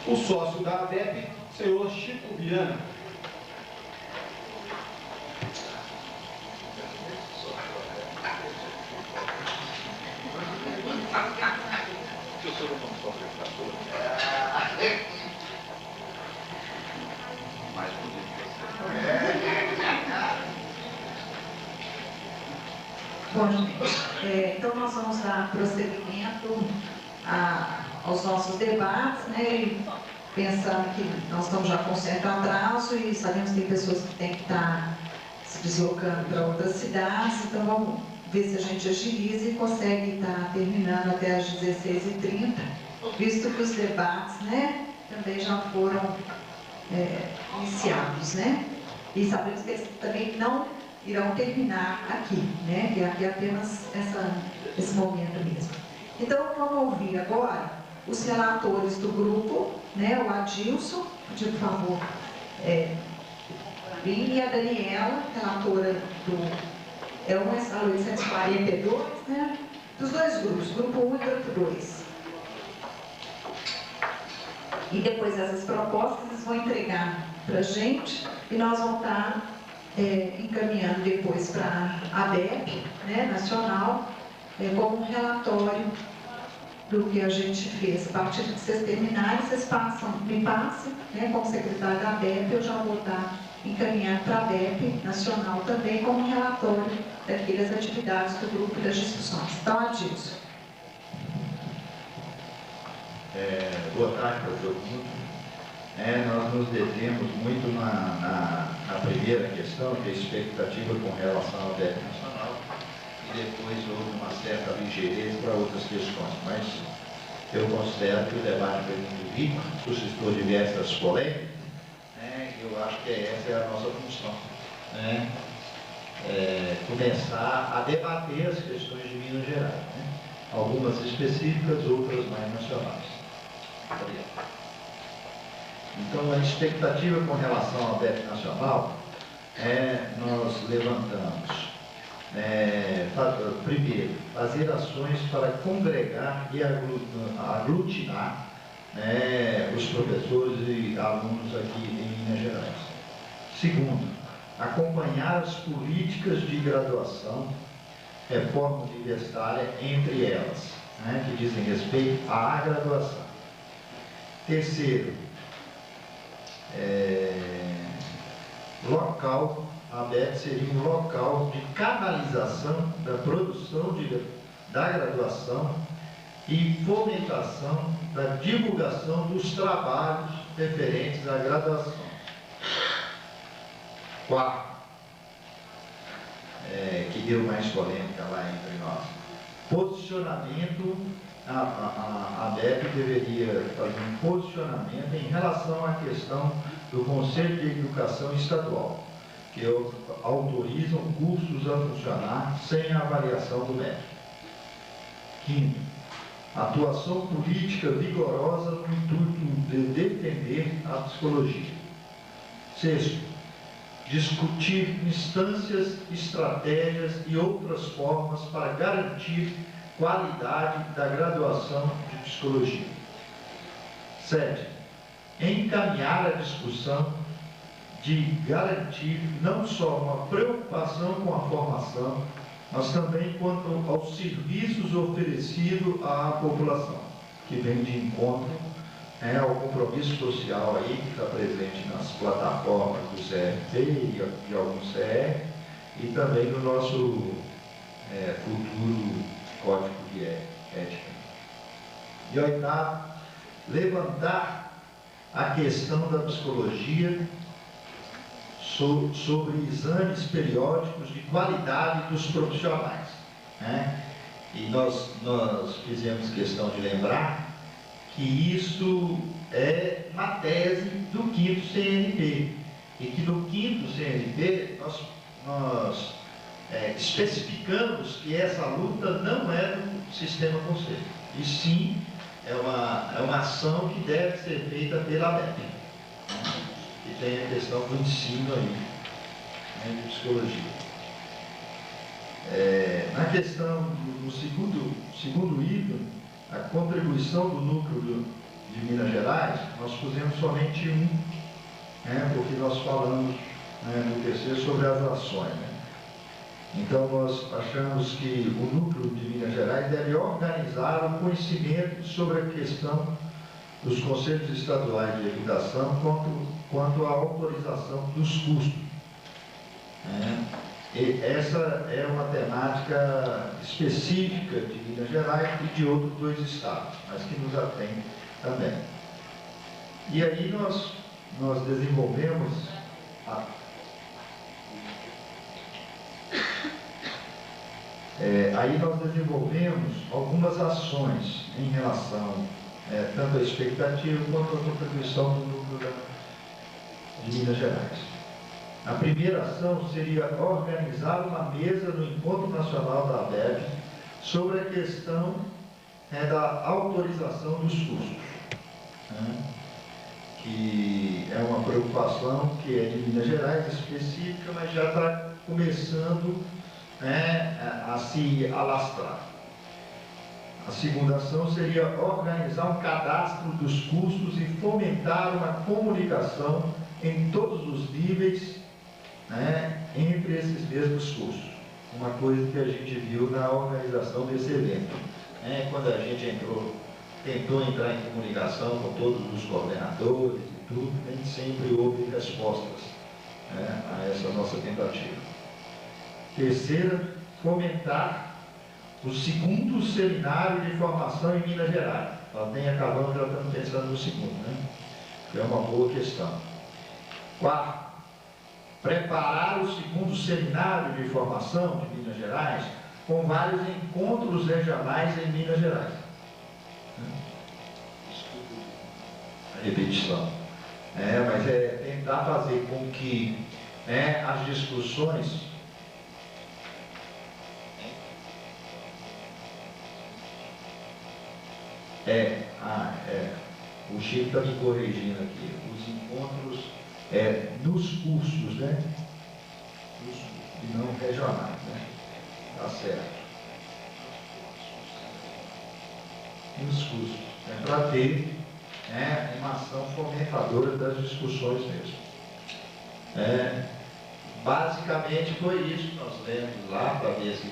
O sócio da ABEP, senhor Chico Viana. Bom, então nós vamos dar prosseguimento aos nossos debates, né, e pensando que nós estamos já com um certo atraso e sabemos que tem pessoas que têm que estar se deslocando para outras cidades, então vamos ver se a gente agiliza e consegue estar terminando até às 16h30, visto que os debates, né, também já foram iniciados, né, e sabemos que eles também não irão terminar aqui, né, que é apenas esse momento mesmo. Então, vamos ouvir agora os relatores do grupo, né, o Adilson, por favor, e a Daniela, relatora do a 842, né, dos dois grupos, grupo 1 e grupo 2. E depois essas propostas eles vão entregar para a gente e nós vamos estar encaminhando depois para a ABEP, né, nacional, como um relatório do que a gente fez. A partir de que vocês terminarem, vocês me passem, né, como secretário da ABEP, eu já vou estar encaminhando para a ABEP nacional também como um relatório daquelas atividades do grupo das discussões. Então, Adilson. Boa tarde para todo mundo. Nós nos detemos muito na primeira questão, que é a expectativa com relação ao ABEP nacional, e depois houve uma certa ligeireza para outras questões, mas eu considero que o debate foi muito rico, suscitou diversas polêmicas, eu acho que essa é a nossa função, começar a debater as questões de Minas Gerais, algumas específicas, outras mais nacionais. Obrigado. Então, a expectativa com relação ao ABEP nacional, nós levantamos, primeiro, fazer ações para congregar e aglutinar os professores e alunos aqui em Minas Gerais. Segundo, acompanhar as políticas de graduação, reforma universitária, entre elas, que dizem respeito à graduação. Terceiro, local, a ABEP seria um local de canalização da produção da graduação e fomentação da divulgação dos trabalhos referentes à graduação. Quarto, que deu mais polêmica lá entre nós, posicionamento, a ABEP deveria fazer um posicionamento em relação à questão do Conselho de Educação Estadual, que autorizam cursos a funcionar sem a avaliação do MEC. Quinto, atuação política vigorosa no intuito de defender a psicologia. Sexto, discutir instâncias, estratégias e outras formas para garantir qualidade da graduação de psicologia. Sétimo, encaminhar a discussão de garantir não só uma preocupação com a formação, mas também quanto aos serviços oferecidos à população, que vem de encontro ao compromisso social aí, que está presente nas plataformas do CRT e de alguns CR, e também no nosso futuro Código de Ética. E oitavo, levantar a questão da psicologia sobre exames periódicos de qualidade dos profissionais. E nós fizemos questão de lembrar que isso é uma tese do 5º CNP, e que no 5º CNP nós especificamos que essa luta não é do sistema conselho, e sim é uma ação que deve ser feita pela ABEP, e tem a questão do ensino aí, de psicologia. Na questão do segundo item, a contribuição do núcleo de Minas Gerais, nós pusemos somente um, porque nós falamos no terceiro sobre as ações. Então, nós achamos que o núcleo de Minas Gerais deve organizar o conhecimento sobre a questão dos conselhos estaduais de educação quanto à autorização dos custos. E essa é uma temática específica de Minas Gerais e de outros 2 estados, mas que nos atende também. E aí nós desenvolvemos algumas ações em relação tanto à expectativa quanto à contribuição do núcleo de Minas Gerais. A primeira ação seria organizar uma mesa no Encontro Nacional da ABEP sobre a questão da autorização dos custos, né? Que é uma preocupação que é de Minas Gerais específica, mas já está começando, né, a se alastrar. A segunda ação seria organizar um cadastro dos custos e fomentar uma comunicação em todos os níveis, né, entre esses mesmos custos. Uma coisa que a gente viu na organização desse evento, né, quando a gente tentou entrar em comunicação com todos os coordenadores e tudo, nem sempre houve respostas, né, a essa nossa tentativa. Terceira, fomentar o segundo seminário de formação em Minas Gerais. Nós nem acabamos, já estamos pensando no segundo, né? Que é uma boa questão. Quarto, preparar o segundo seminário de formação de Minas Gerais com vários encontros regionais em Minas Gerais. A repetição. Mas é tentar fazer com que as discussões o Chico está me corrigindo aqui, os encontros nos cursos, né? E não regionais, né? Tá certo. Nos cursos, para ter uma ação fomentadora das discussões mesmo. Basicamente foi isso que nós lemos lá, para ver se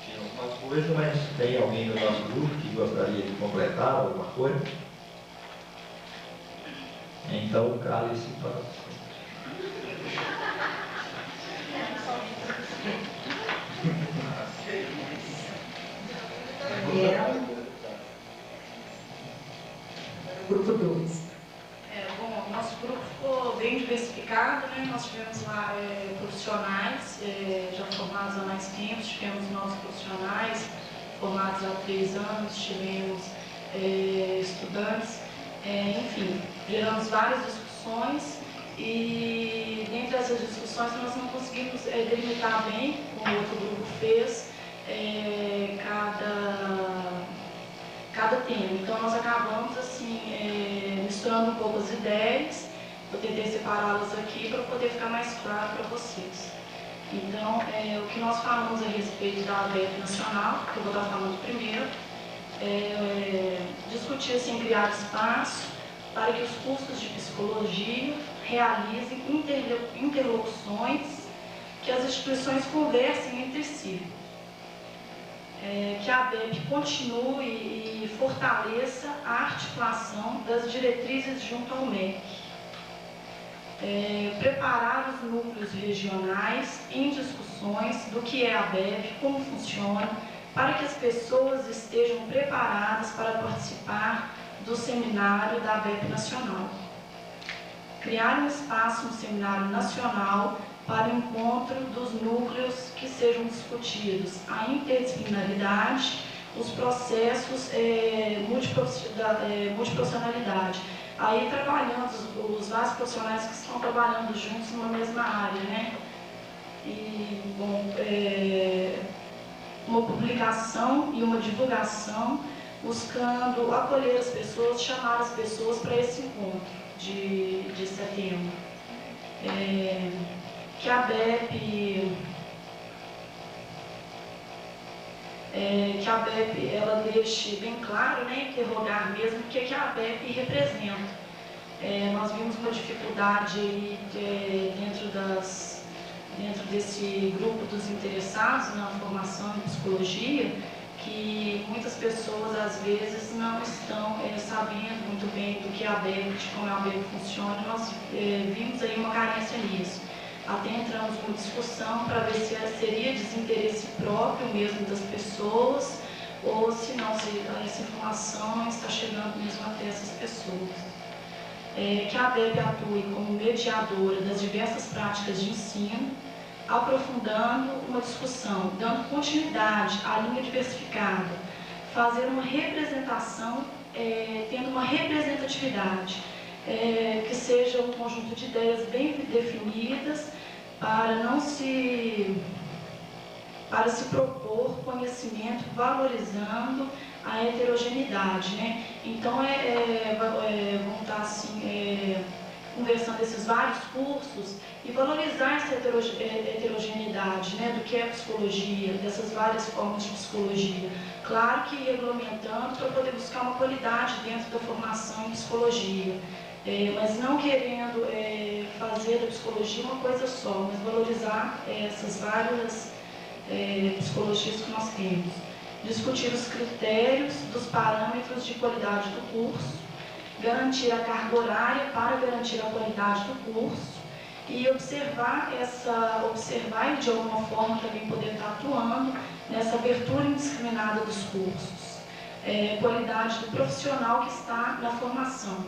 tinha alguma coisa, mas tem alguém do nosso grupo que gostaria de completar alguma coisa? Então, cale-se para... Grupo 2. Bom, nosso grupo ficou bem diversificado, né? Nós tivemos lá profissionais já formados há mais tempo, tivemos novos profissionais formados há 3 anos, tivemos estudantes, enfim, geramos várias discussões e dentre essas discussões nós não conseguimos delimitar bem, como o outro grupo fez, cada tema. Então nós acabamos assim misturando um pouco as ideias. Eu tentei separá-las aqui para poder ficar mais claro para vocês. Então, o que nós falamos a respeito da ABEP nacional, que eu vou estar falando primeiro, discutir assim, criar espaço para que os cursos de psicologia realizem interlocuções, que as instituições conversem entre si. Que a ABEP continue e fortaleça a articulação das diretrizes junto ao MEC. Preparar os núcleos regionais em discussões do que é a ABEP, como funciona, para que as pessoas estejam preparadas para participar do seminário da ABEP nacional. Criar um espaço no seminário nacional para o encontro dos núcleos que sejam discutidos, a interdisciplinaridade, os processos multiprofissionalidade. Aí trabalhando os vários profissionais que estão trabalhando juntos numa mesma área, né? E, bom, uma publicação e uma divulgação buscando acolher as pessoas, chamar as pessoas para esse encontro de setembro. Que a ABEP ela deixe bem claro, né, interrogar mesmo o que a ABEP representa. Nós vimos uma dificuldade aí, dentro desse grupo dos interessados na formação em psicologia, que muitas pessoas às vezes não estão sabendo muito bem do que é a ABEP, de como a ABEP funciona. Nós vimos aí uma carência nisso. Até entramos numa discussão para ver se seria desinteresse próprio mesmo das pessoas ou se não, se essa informação não está chegando mesmo até essas pessoas. Que a ABEP atue como mediadora das diversas práticas de ensino, aprofundando uma discussão, dando continuidade à linha diversificada, fazer uma representação, tendo uma representatividade, que seja um conjunto de ideias bem definidas para se propor conhecimento, valorizando a heterogeneidade, né? Então, vamos estar assim, conversando esses vários cursos e valorizar essa heterogeneidade, né, do que é psicologia, dessas várias formas de psicologia. Claro que regulamentando para poder buscar uma qualidade dentro da formação em psicologia, mas não querendo fazer da psicologia uma coisa só, mas valorizar essas várias psicologias que nós temos. Discutir os critérios dos parâmetros de qualidade do curso, garantir a carga horária para garantir a qualidade do curso e observar e de alguma forma também poder estar atuando nessa abertura indiscriminada dos cursos. Qualidade do profissional que está na formação,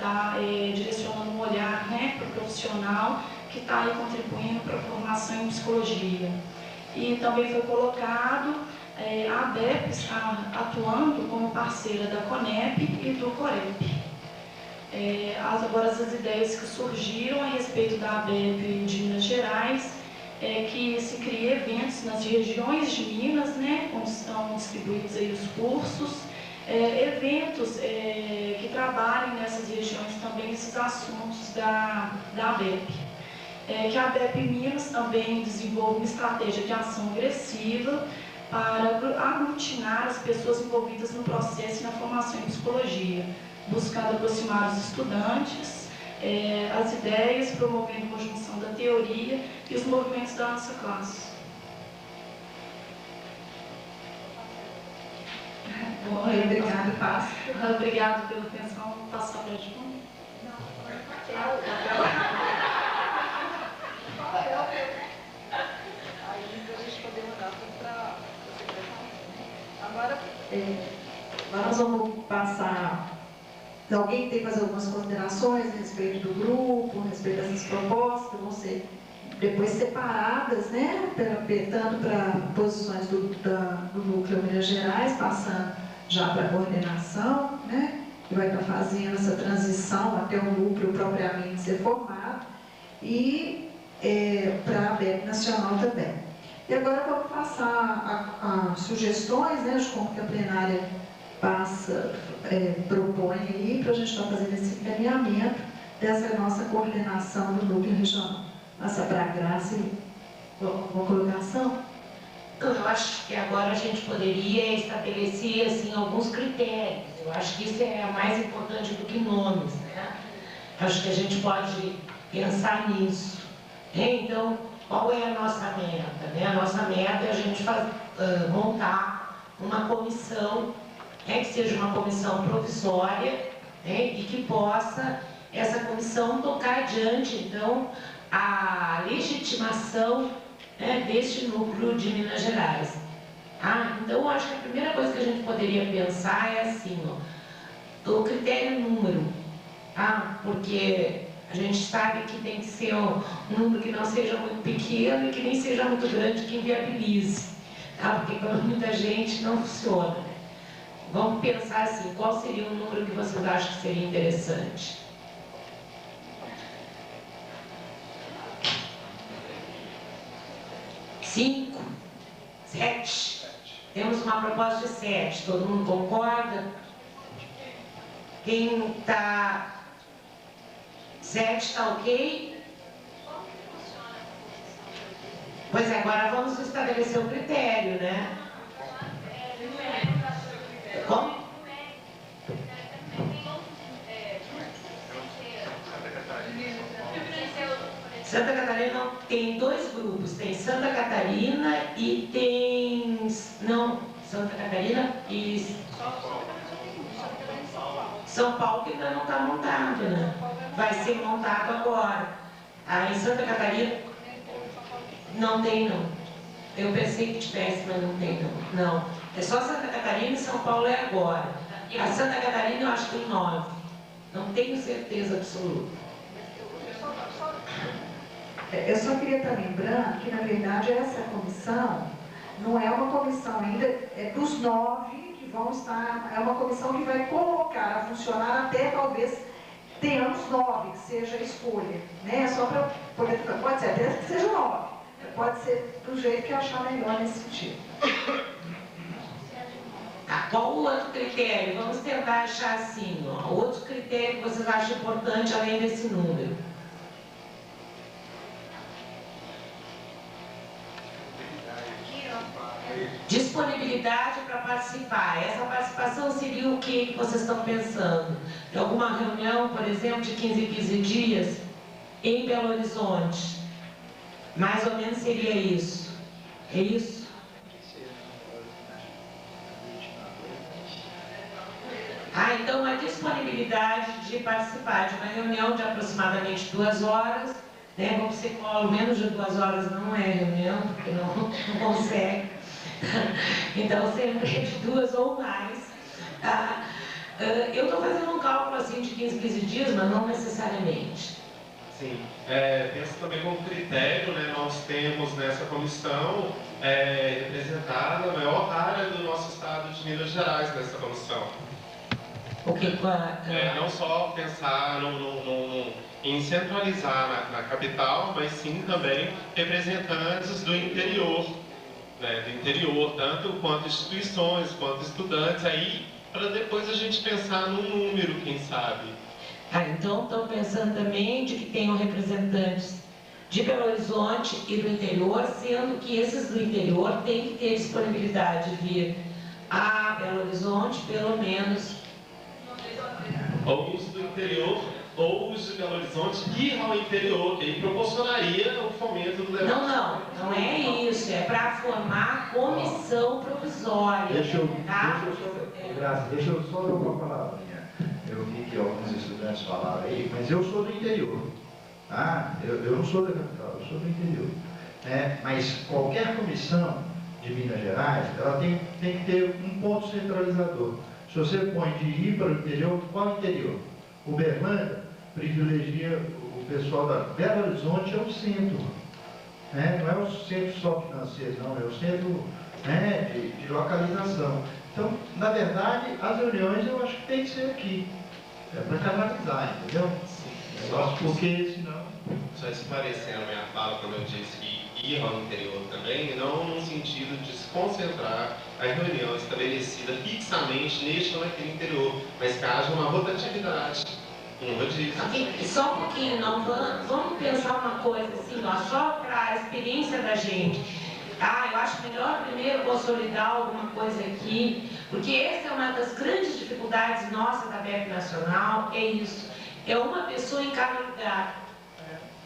tá? Direcionando um olhar, né, para o profissional que está aí contribuindo para a formação em psicologia. E também foi colocado a ABEP está atuando como parceira da CONEP e do COREP. Agora, as ideias que surgiram a respeito da ABEP de Minas Gerais que se crie eventos nas regiões de Minas, né, onde estão distribuídos aí os cursos, eventos que trabalhem nessas regiões também esses assuntos da ABEP. Que a ABEP Minas também desenvolva uma estratégia de ação agressiva para aglutinar as pessoas envolvidas no processo e na formação em psicologia, buscando aproximar os estudantes, as ideias, promovendo a conjunção da teoria e os movimentos da nossa classe. Bom, obrigada, Paz. Obrigada pela atenção. Vou passar para a Ju. Agora nós vamos passar. Alguém tem que fazer algumas considerações a respeito do grupo, a respeito dessas propostas, que vão ser depois separadas, né? Tanto para posições do núcleo Minas Gerais, passando já para a coordenação, né? Que vai estar fazendo essa transição até o núcleo propriamente ser formado, e para a ABEP Nacional também. E agora vamos passar a sugestões, né, de como que a plenária propõe aí, para a gente estar fazendo esse encaminhamento dessa nossa coordenação do núcleo regional. Passa para a Graça e uma colocação. Então, eu acho que agora a gente poderia estabelecer assim, alguns critérios. Eu acho que isso é mais importante do que nomes, né? Acho que a gente pode pensar nisso. Então, qual é a nossa meta? Né? A nossa meta é a gente montar uma comissão, que seja uma comissão provisória, e que possa, essa comissão, tocar adiante, então, a legitimação deste núcleo de Minas Gerais. Então, acho que a primeira coisa que a gente poderia pensar é assim, o critério número, porque a gente sabe que tem que ser um número que não seja muito pequeno e que nem seja muito grande, que inviabilize, porque para muita gente não funciona. Né? Vamos pensar assim, qual seria um número que vocês acham que seria interessante? 5, 7. Temos uma proposta de 7. Todo mundo concorda? Quem está... 7 está ok? Pois é, agora vamos estabelecer o critério, né? Como? Santa Catarina tem 2 grupos, tem Santa Catarina e tem... Não, Santa Catarina e... São Paulo que ainda não está montado, né? Vai ser montado agora. Em Santa Catarina não tem, não. Eu pensei que tivesse, mas não tem, não. Não. É só Santa Catarina e São Paulo é agora. A Santa Catarina eu acho que tem 9. Não tenho certeza absoluta. Eu só queria estar lembrando que, na verdade, essa comissão não é uma comissão ainda, dos 9 que vão estar, é uma comissão que vai colocar a funcionar até talvez tenhamos 9, que seja a escolha, né? Só para poder, pode ser até que seja 9, pode ser do jeito que achar melhor nesse sentido. Tá, qual o outro critério? Vamos tentar achar assim, ó, outro critério que vocês acham importante além desse número. Disponibilidade para participar. Essa participação seria o que vocês estão pensando? De alguma reunião, por exemplo, de 15 em 15 dias em Belo Horizonte? Mais ou menos seria isso. É isso? Então a disponibilidade de participar de uma reunião de aproximadamente 2 horas, né? Como psicólogo, menos de 2 horas não é reunião, porque não consegue. Então sempre é de 2 ou mais. Tá? Eu estou fazendo um cálculo assim de 15 dias, mas não necessariamente. Sim, penso também como critério, né, nós temos nessa comissão representada a maior área do nosso estado de Minas Gerais nessa comissão. Não só pensar em centralizar na capital, mas sim também representantes do interior, né, tanto quanto instituições, quanto estudantes, aí para depois a gente pensar num número, quem sabe. Então estão pensando também de que tenham representantes de Belo Horizonte e do interior, sendo que esses do interior têm que ter disponibilidade de vir a Belo Horizonte, pelo menos. Ou os do interior, ou os de Belo Horizonte ir ao interior, que aí proporcionaria o fomento do debate. Não é isso, é para formar comissão provisória. Deixa eu só dar uma palavrinha. Eu vi que alguns estudantes falaram aí, mas eu sou do interior. Tá? Eu não sou da capital, eu sou do interior. Mas qualquer comissão de Minas Gerais, ela tem que ter um ponto centralizador. Se você põe de ir para o interior, qual interior? Uberlândia privilegia o pessoal da Belo Horizonte, é o centro. Não é o centro só financeiro, não, é o centro de localização. Então, na verdade, as reuniões eu acho que tem que ser aqui. É para canalizar, entendeu? Porque senão. Só esclarecendo a minha fala, como eu disse, que ir ao interior também, não no sentido de se concentrar a reunião estabelecida fixamente neste ou naquele interior, mas que haja uma rotatividade, um rodízio. Só um pouquinho, não, vamos pensar uma coisa assim, ó, só para a experiência da gente. Eu acho melhor primeiro consolidar alguma coisa aqui, porque essa é uma das grandes dificuldades nossas da BEP Nacional, é isso. É uma pessoa em cada lugar,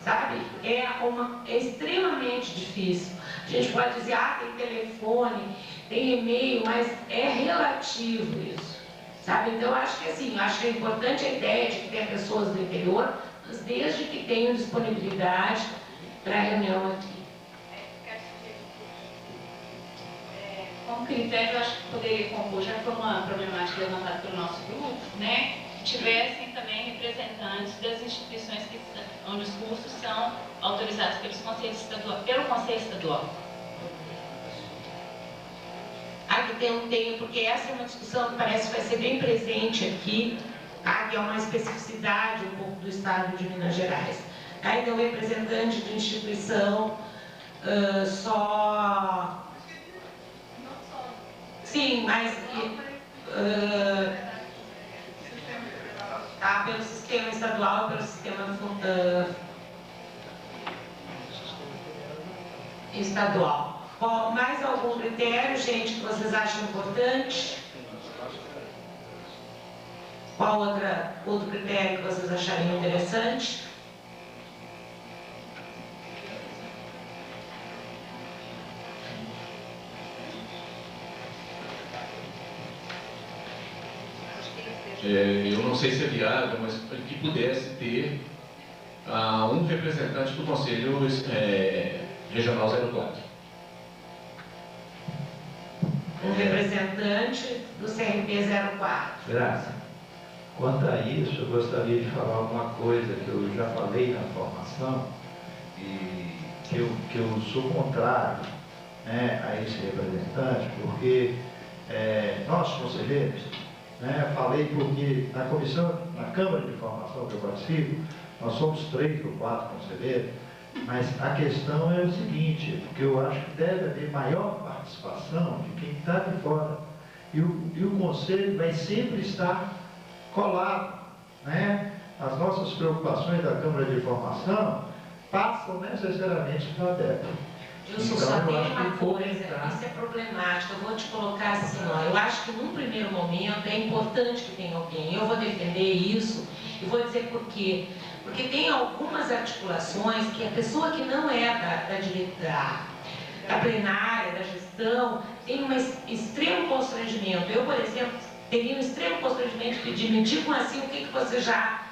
sabe? É extremamente difícil. A gente pode dizer, tem telefone, tem e-mail, mas é relativo isso, sabe? Então, eu acho que assim, acho que é importante a ideia de que tenha pessoas do interior, mas desde que tenham disponibilidade para a reunião aqui. Como critério, eu acho que poderia compor, já foi uma problemática levantada pelo nosso grupo, né? Tivessem também representantes das instituições onde os cursos são autorizados pelo Conselho Estadual. Aqui tem, porque essa é uma discussão que parece que vai ser bem presente aqui, que é uma especificidade um pouco do estado de Minas Gerais. Então, representante de instituição só... Sim, mas... pelo sistema estadual, pelo sistema estadual. Mais algum critério, gente, que vocês acham importante? Qual outro critério que vocês achariam interessante? Eu não sei se é viável, mas que pudesse ter um representante do Conselho Regional 04. Um representante do CRP 04. Graça. Quanto a isso, eu gostaria de falar uma coisa que eu já falei na formação e que eu sou contrário a esse representante, porque nós, conselheiros, falei porque na comissão, na Câmara de Formação que eu participo, nós somos 3 ou 4 conselheiros, mas a questão é o seguinte, porque eu acho que deve haver maior participação de quem está de fora. e o Conselho vai sempre estar colado, né? As nossas preocupações da Câmara de Informação passam necessariamente pela ABEP. Gilson, Então, só tem eu acho uma que coisa, isso é problemático, eu vou te colocar assim, ó, eu acho que num primeiro momento é importante que tenha alguém, eu vou defender isso e vou dizer por quê. Porque tem algumas articulações que a pessoa que não é da plenária, da gestão, tem um extremo constrangimento. Eu, por exemplo, teria um extremo constrangimento de pedir, me digam assim, o que você já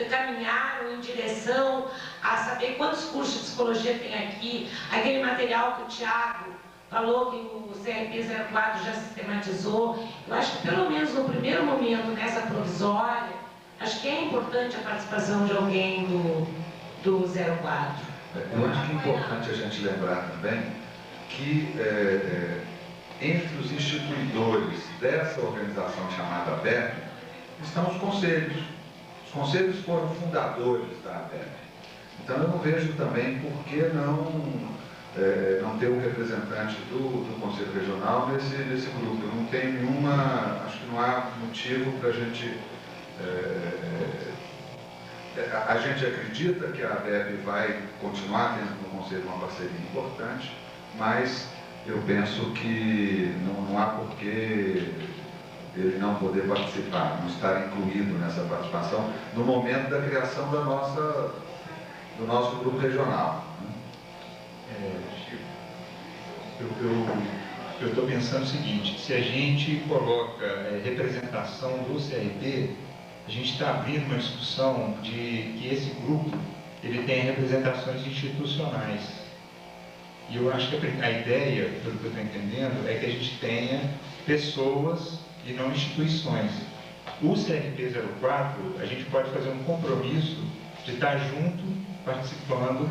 caminharam em direção a saber quantos cursos de psicologia tem aqui, aquele material que o Thiago falou que o CRP 04 já sistematizou. Eu acho que pelo menos no primeiro momento, nessa provisória, acho que é importante a participação de alguém do 04. Eu acho que é importante a gente lembrar também que entre os instituidores dessa organização chamada ABEP estão os conselhos. Os conselhos foram fundadores da ABEP. Então eu não vejo também por que não ter um representante do Conselho Regional nesse grupo. Eu não tenho nenhuma, acho que não há motivo para a gente... a gente acredita que a ABEP vai continuar dentro do Conselho uma parceria importante, mas eu penso que não há porquê ele não poder participar, não estar incluído nessa participação no momento da criação do nosso grupo regional. Eu estou pensando o seguinte, se a gente coloca representação do CRP, a gente está abrindo uma discussão de que esse grupo ele tem representações institucionais. E eu acho que a ideia, pelo que eu estou entendendo, é que a gente tenha pessoas e não instituições. O CRP 04, a gente pode fazer um compromisso de estar junto, participando.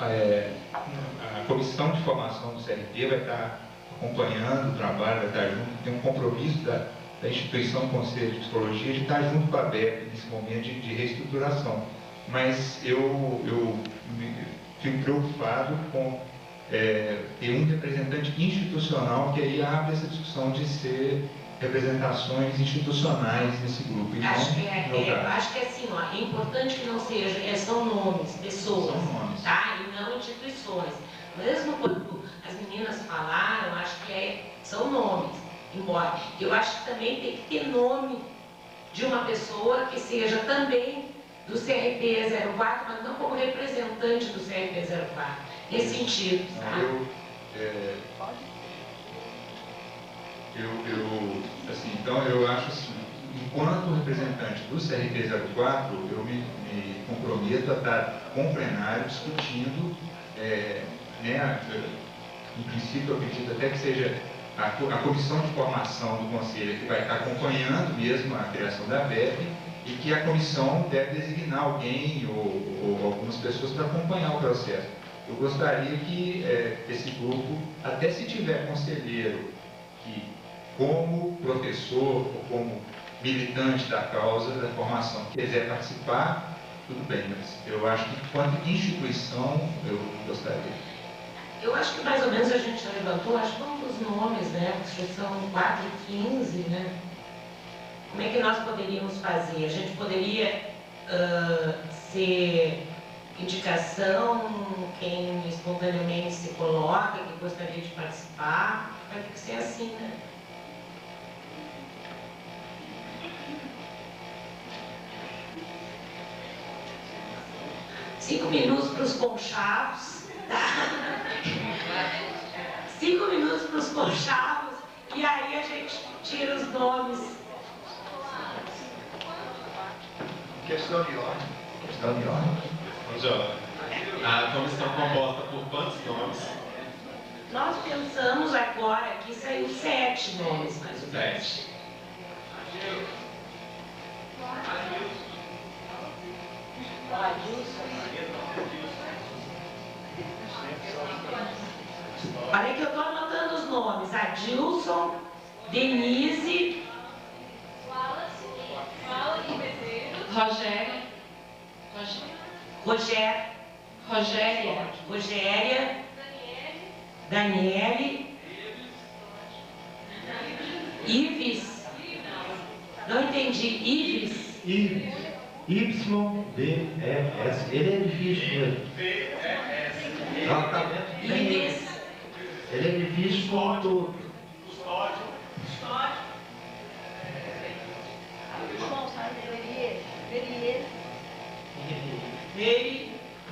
A comissão de formação do CRP vai estar acompanhando o trabalho, vai estar junto, tem um compromisso da instituição Conselho de Psicologia de estar junto com a ABEP nesse momento de reestruturação. Mas eu fico preocupado com ter um representante institucional que aí abre essa discussão de ser representações institucionais nesse grupo. Acho que assim, ó, é importante que não seja, são nomes, pessoas, tá? E não instituições. Mesmo quando as meninas falaram, acho que são nomes, embora. Eu acho que também tem que ter nome de uma pessoa que seja também do CRP 04, mas não como representante do CRP 04. Nesse sentido, tá? Então eu acho assim, enquanto representante do CRP 04, eu me comprometo a estar com o plenário discutindo, em princípio eu acredito até que seja a comissão de formação do Conselho que vai estar acompanhando mesmo a criação da ABEP e que a comissão deve designar alguém ou algumas pessoas para acompanhar o processo. Eu gostaria que esse grupo, até se tiver conselheiro que, como professor ou como militante da causa da formação, quiser participar, tudo bem, mas eu acho que, enquanto instituição, eu gostaria. Eu acho que mais ou menos a gente já levantou, acho que vamos os nomes, né? Porque são 4 e 15, né? Como é que nós poderíamos fazer? A gente poderia ser indicação, quem espontaneamente se coloca, que gostaria de participar, vai ter que ser assim, né? Cinco minutos para os conchavos, tá? 5 minutos para os conchavos, e aí a gente tira os nomes. Questão de ordem. A comissão composta por quantos nomes? Nós pensamos agora que saiu 7 nomes, mais ou menos. 7. Olha que eu estou anotando os nomes. Adilson, Denise, Rogéria, Daniele, Ives? Não entendi. Ives? Ives. Y-V-E-S. Ele é difícil mesmo. Ives. Ele é difícil como todo.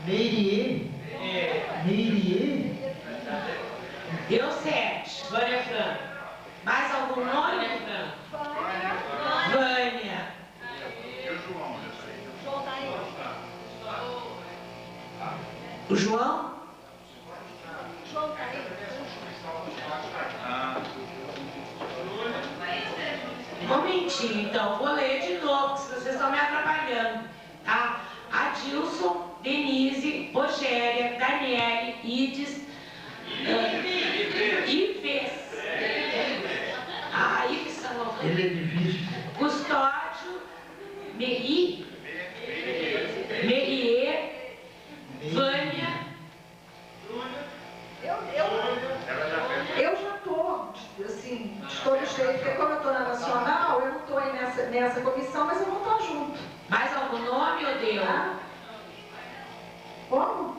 Meirier? Deu 7. Vânia Franco. Mais algum nome, Vânia Franco? Vânia. O João? Um momentinho, então. Vou ler de novo, porque vocês estão me atrapalhando. Tá? Adilson, Denise, Rogéria, Daniele, Ides, Ives. Ives Salomão. Ele é difícil. Custódio, Merier, Vânia. Eu já estou, assim, de todo jeito, porque como eu estou na Nacional, eu não estou aí nessa comissão, mas eu vou estar junto. Mais algum nome ou deu? Como?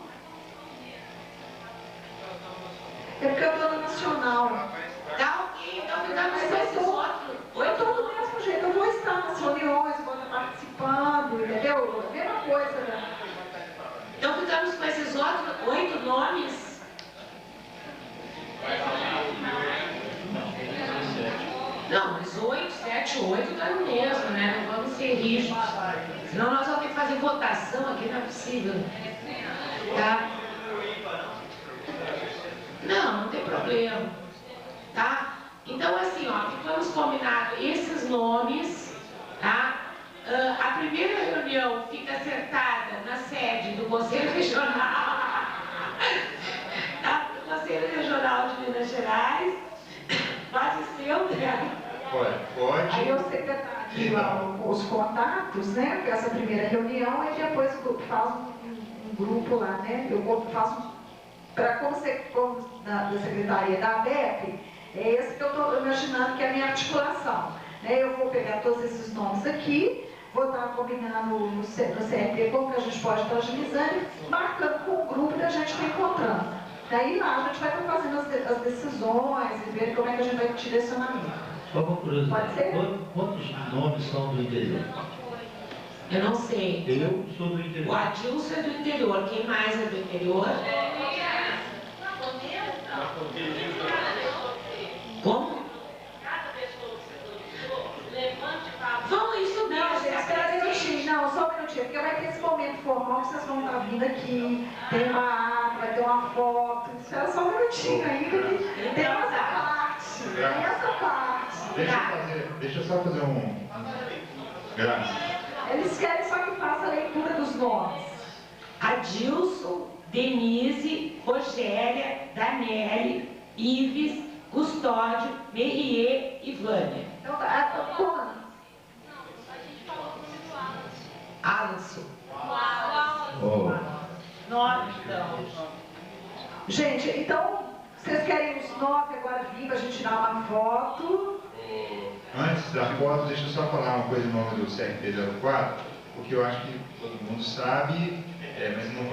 É porque eu estou na Nacional. Tá ok, então ficamos com esses outros. Eu estou do mesmo jeito, eu vou estar nas reuniões, vou estar participando, entendeu? A mesma coisa, né? Então ficamos com esses outros 8 nomes. Não, mas 8, 7, 8 dá no mesmo, né? Não vamos ser rígidos. Senão nós vamos ter que fazer votação aqui, não é possível. Tá? Não tem problema. Tá? Então assim, ó, ficamos combinados esses nomes, tá? A primeira reunião fica acertada na sede do Conselho Regional, tá? Do Conselho Regional de Minas Gerais. Pode ser, André? Pode. Aí eu secretario lá os contatos, né? Porque essa primeira reunião, e depois faz um grupo lá, né? Eu faço para como da Secretaria da ABEP, é esse que eu estou imaginando que é a minha articulação. Né? Eu vou pegar todos esses nomes aqui, vou estar combinando no CRP como que a gente pode estar agilizando, marcando com o grupo que a gente está encontrando. Daí lá a gente vai estar fazendo as decisões e ver como é que a gente vai direcionamento. Só uma curiosidade. Pode ser? Quantos nomes são do interior? Eu não sei. Eu sou do interior. O Adilson é do interior. Quem mais é do interior? Como? Vamos isso não, Gente, espera um minutinho, não, só um minutinho, porque vai ter esse momento formal que vocês vão estar vindo aqui, tem uma arte, vai ter uma foto, espera só um minutinho ainda, que tem essa parte, tem essa parte. Deixa eu só fazer Graças. Eles querem só que faça a leitura dos nomes. Adilson, Denise, Rogéria, Daniele, Ives, Custódio, Merier e Vânia. Então, Cona. Alanson. Nove, então. Gente, então, vocês querem os 9 agora vindo, a gente dá uma foto. Antes da foto, deixa eu só falar uma coisa em nome do CRP 04, porque eu acho que todo mundo sabe, mas não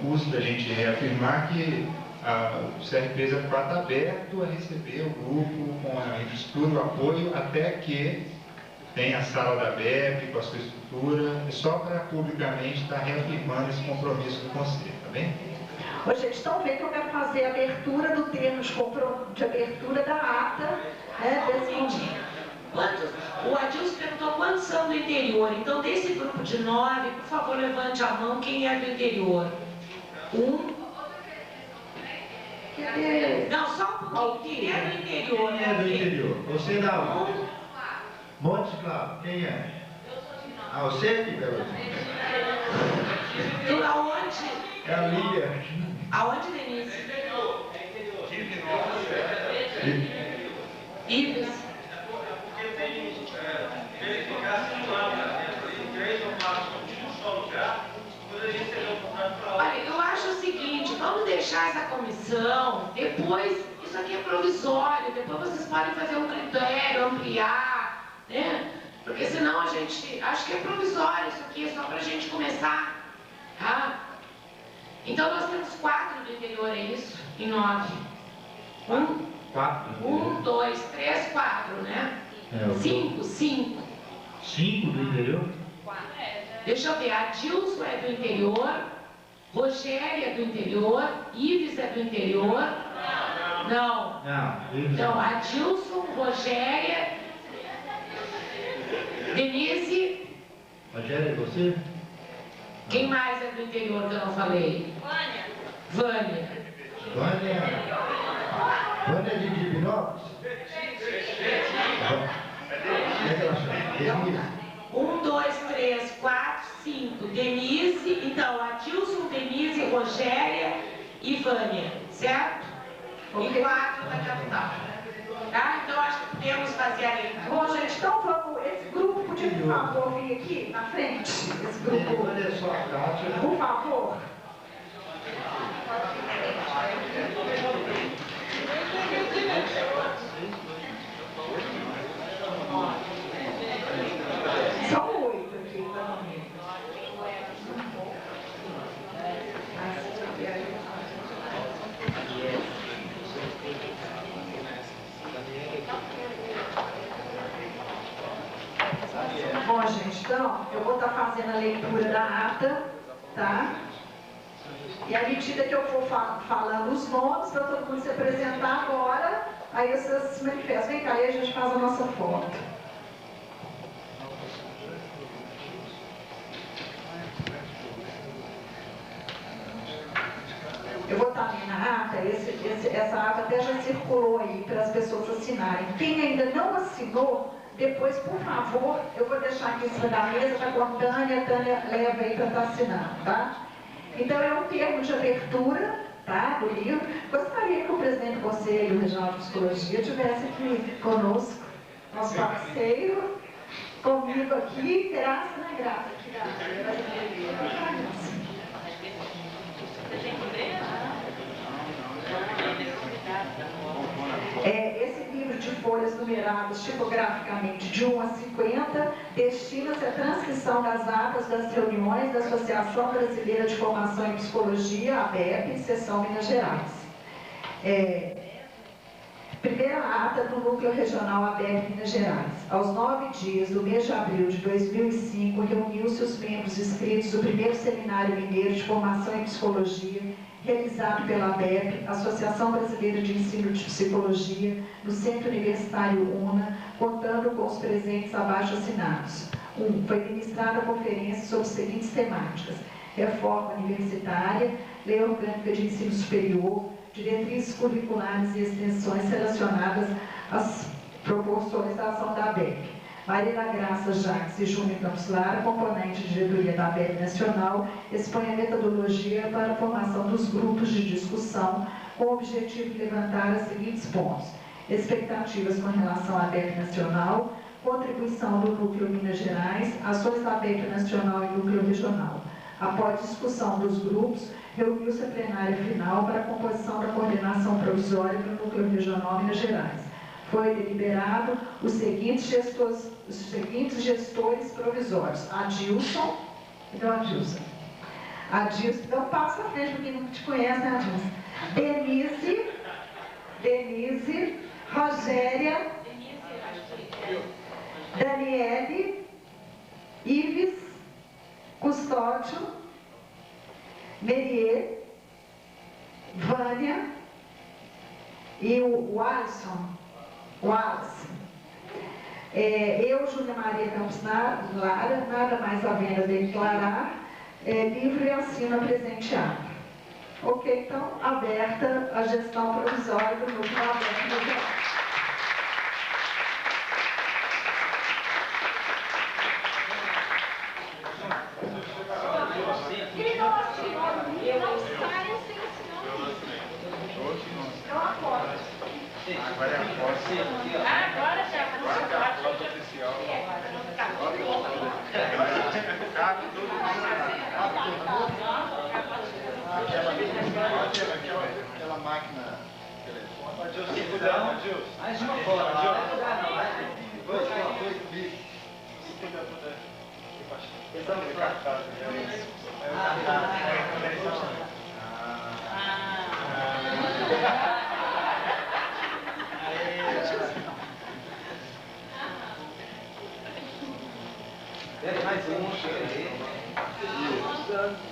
custa a gente reafirmar que o CRP 04 está aberto a receber o grupo com a infraestrutura, o apoio, até que tenha a sala da BEP com a sua estrutura, só para publicamente estar reafirmando esse compromisso do Conselho, tá bem? Ô, gente, então vê que eu quero fazer a abertura do termo de abertura da ata, né, desse momento. O Adilson perguntou quantos são do interior. Então, desse grupo de 9, por favor, levante a mão quem é do interior. Não, só um pouquinho. Quem é do interior? Quem é do interior? Você dá um. Montes Claro, quem é? Você que Belo Horizonte. Tu aonde? É a Lília. Aonde, Denise? Ives. Olha, eu acho o seguinte, vamos deixar essa comissão, depois isso aqui é provisório, depois vocês podem fazer um critério, ampliar, né? Porque senão a gente, acho que é provisório isso aqui, só para a gente começar, tá? Então nós temos 4 do interior, é isso? Em 9. 1, 2, 3, 4, né? 5. 5 do interior? Deixa eu ver, Adilson é do interior, Rogéria é do interior, Ives é do interior. Não. Então, Adilson, Rogéria, Denise. Rogéria, é você? Quem mais é do interior que eu não falei? Vânia. Vânia é de Divinópolis? Como é que ela chama? Denise. 1, 2, 3, 4, 5. Denise, então, Adilson, Denise, Rogéria e Vânia, certo? E 4 da capital. Tá? Então, acho que podemos fazer a leitura. Bom, gente, então vamos, esse grupo podia, por favor, vir aqui na frente? Esse grupo, Olha só a Kátia. por favor. São 8 aqui, tá? Bom, gente, então, eu vou estar fazendo a leitura da ata, tá? E à medida que eu for falando os nomes, para todo mundo se apresentar agora, aí vocês se manifestam. Vem cá, aí a gente faz a nossa foto. Eu vou estar ali na ata, essa ata até já circulou aí para as pessoas assinarem. Quem ainda não assinou, depois, por favor, eu vou deixar aqui em cima da mesa, já com a Tânia leva aí para estar assinando, tá? Então, é um termo de abertura, tá, do livro. Gostaria que o presidente do Conselho Regional de Psicologia estivesse aqui conosco, nosso parceiro, comigo aqui, Graça, né, Graça? Aqui da esse livro de folhas numeradas tipograficamente de 1 a 50 destina-se à transcrição das atas das reuniões da Associação Brasileira de Formação em Psicologia, ABEP, seção Minas Gerais. Primeira ata do Núcleo Regional ABEP Minas Gerais. Aos 9 dias do mês de abril de 2005, reuniu-se os membros inscritos do primeiro Seminário Mineiro de Formação em Psicologia, realizado pela ABEP, Associação Brasileira de Ensino de Psicologia, no Centro Universitário UNA, contando com os presentes abaixo assinados. 1. Foi ministrada a conferência sobre as seguintes temáticas: reforma universitária, lei orgânica de ensino superior, diretrizes curriculares e extensões relacionadas às proporções da ação da ABEP. Maria da Graça Jacques e Júnior Campos Lara, componente de diretoria da ABEP Nacional, expõe a metodologia para a formação dos grupos de discussão com o objetivo de levantar os seguintes pontos: expectativas com relação à ABEP Nacional, contribuição do Núcleo Minas Gerais, ações da ABEP Nacional e Núcleo Regional. Após discussão dos grupos, reuniu-se a plenária final para a composição da coordenação provisória do Núcleo Regional Minas Gerais. Foi deliberado os seguintes gestores provisórios: Adilson, então Adilson, então passa à frente, porque não te conhece, né, Adilson? Denise, Rogéria, Daniele, Ives, Custódio, Merier, Vânia e o Alisson. Eu, Júlia Maria Campos Lara, nada mais havendo a declarar, livro e assino a presente ata. Ok, então, aberta a gestão provisória do Núcleo ABEP. Quem não assinou no livro, não sai sem assinar o livro. Então, agora. Agora é a posse. Agora já. Agora é a foto oficial. Aquela máquina Mais uma fora, não vai jogar não, vai. Dois bichos. Mais um, chega aí.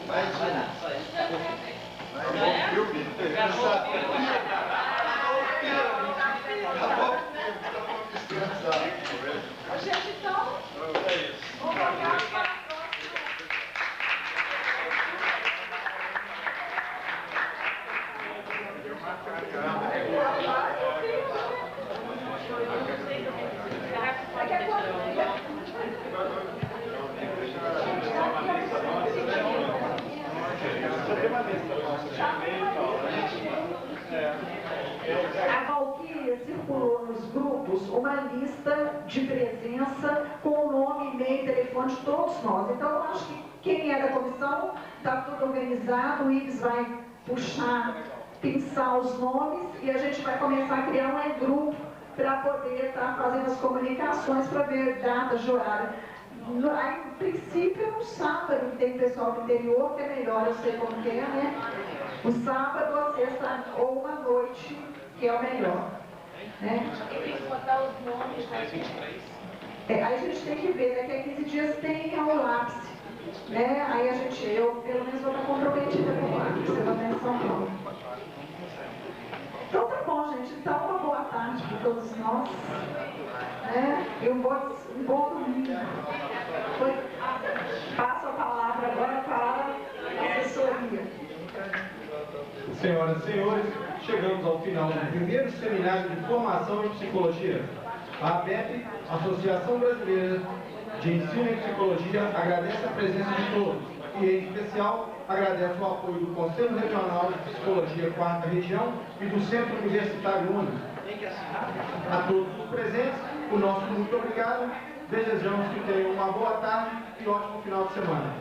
Mais um. Gente, então, vamos voltar para a A Valquíria circulou nos grupos uma lista de presença com o nome, e-mail e telefone de todos nós. Então, eu acho que quem é da comissão está tudo organizado, o Ives vai puxar, pensar os nomes e a gente vai começar a criar um e-grupo para poder estar fazendo as comunicações para ver datas de horário. Em princípio, é um sábado, que tem pessoal do interior, que é melhor, eu sei como que é, né? O sábado, a sexta ou uma noite, que é o melhor. Né? E tem que botar os nomes das 23. Aí a gente tem que ver, daqui a 15 dias tem o lápis. Né? Aí a gente, eu pelo menos vou estar comprometida com o lápis, eu vou estar em São Paulo. Então tá bom, gente. Então uma boa tarde para todos nós. Né? E um bom domingo. Passo a palavra agora para a assessoria. Senhoras e senhores, chegamos ao final do primeiro seminário de formação em psicologia. A ABEP, Associação Brasileira de Ensino em Psicologia, agradece a presença de todos e, em especial, agradece o apoio do Conselho Regional de Psicologia 4ª Região e do Centro Universitário Único. A todos os presentes, o nosso muito obrigado. Desejamos que tenham uma boa tarde e ótimo final de semana.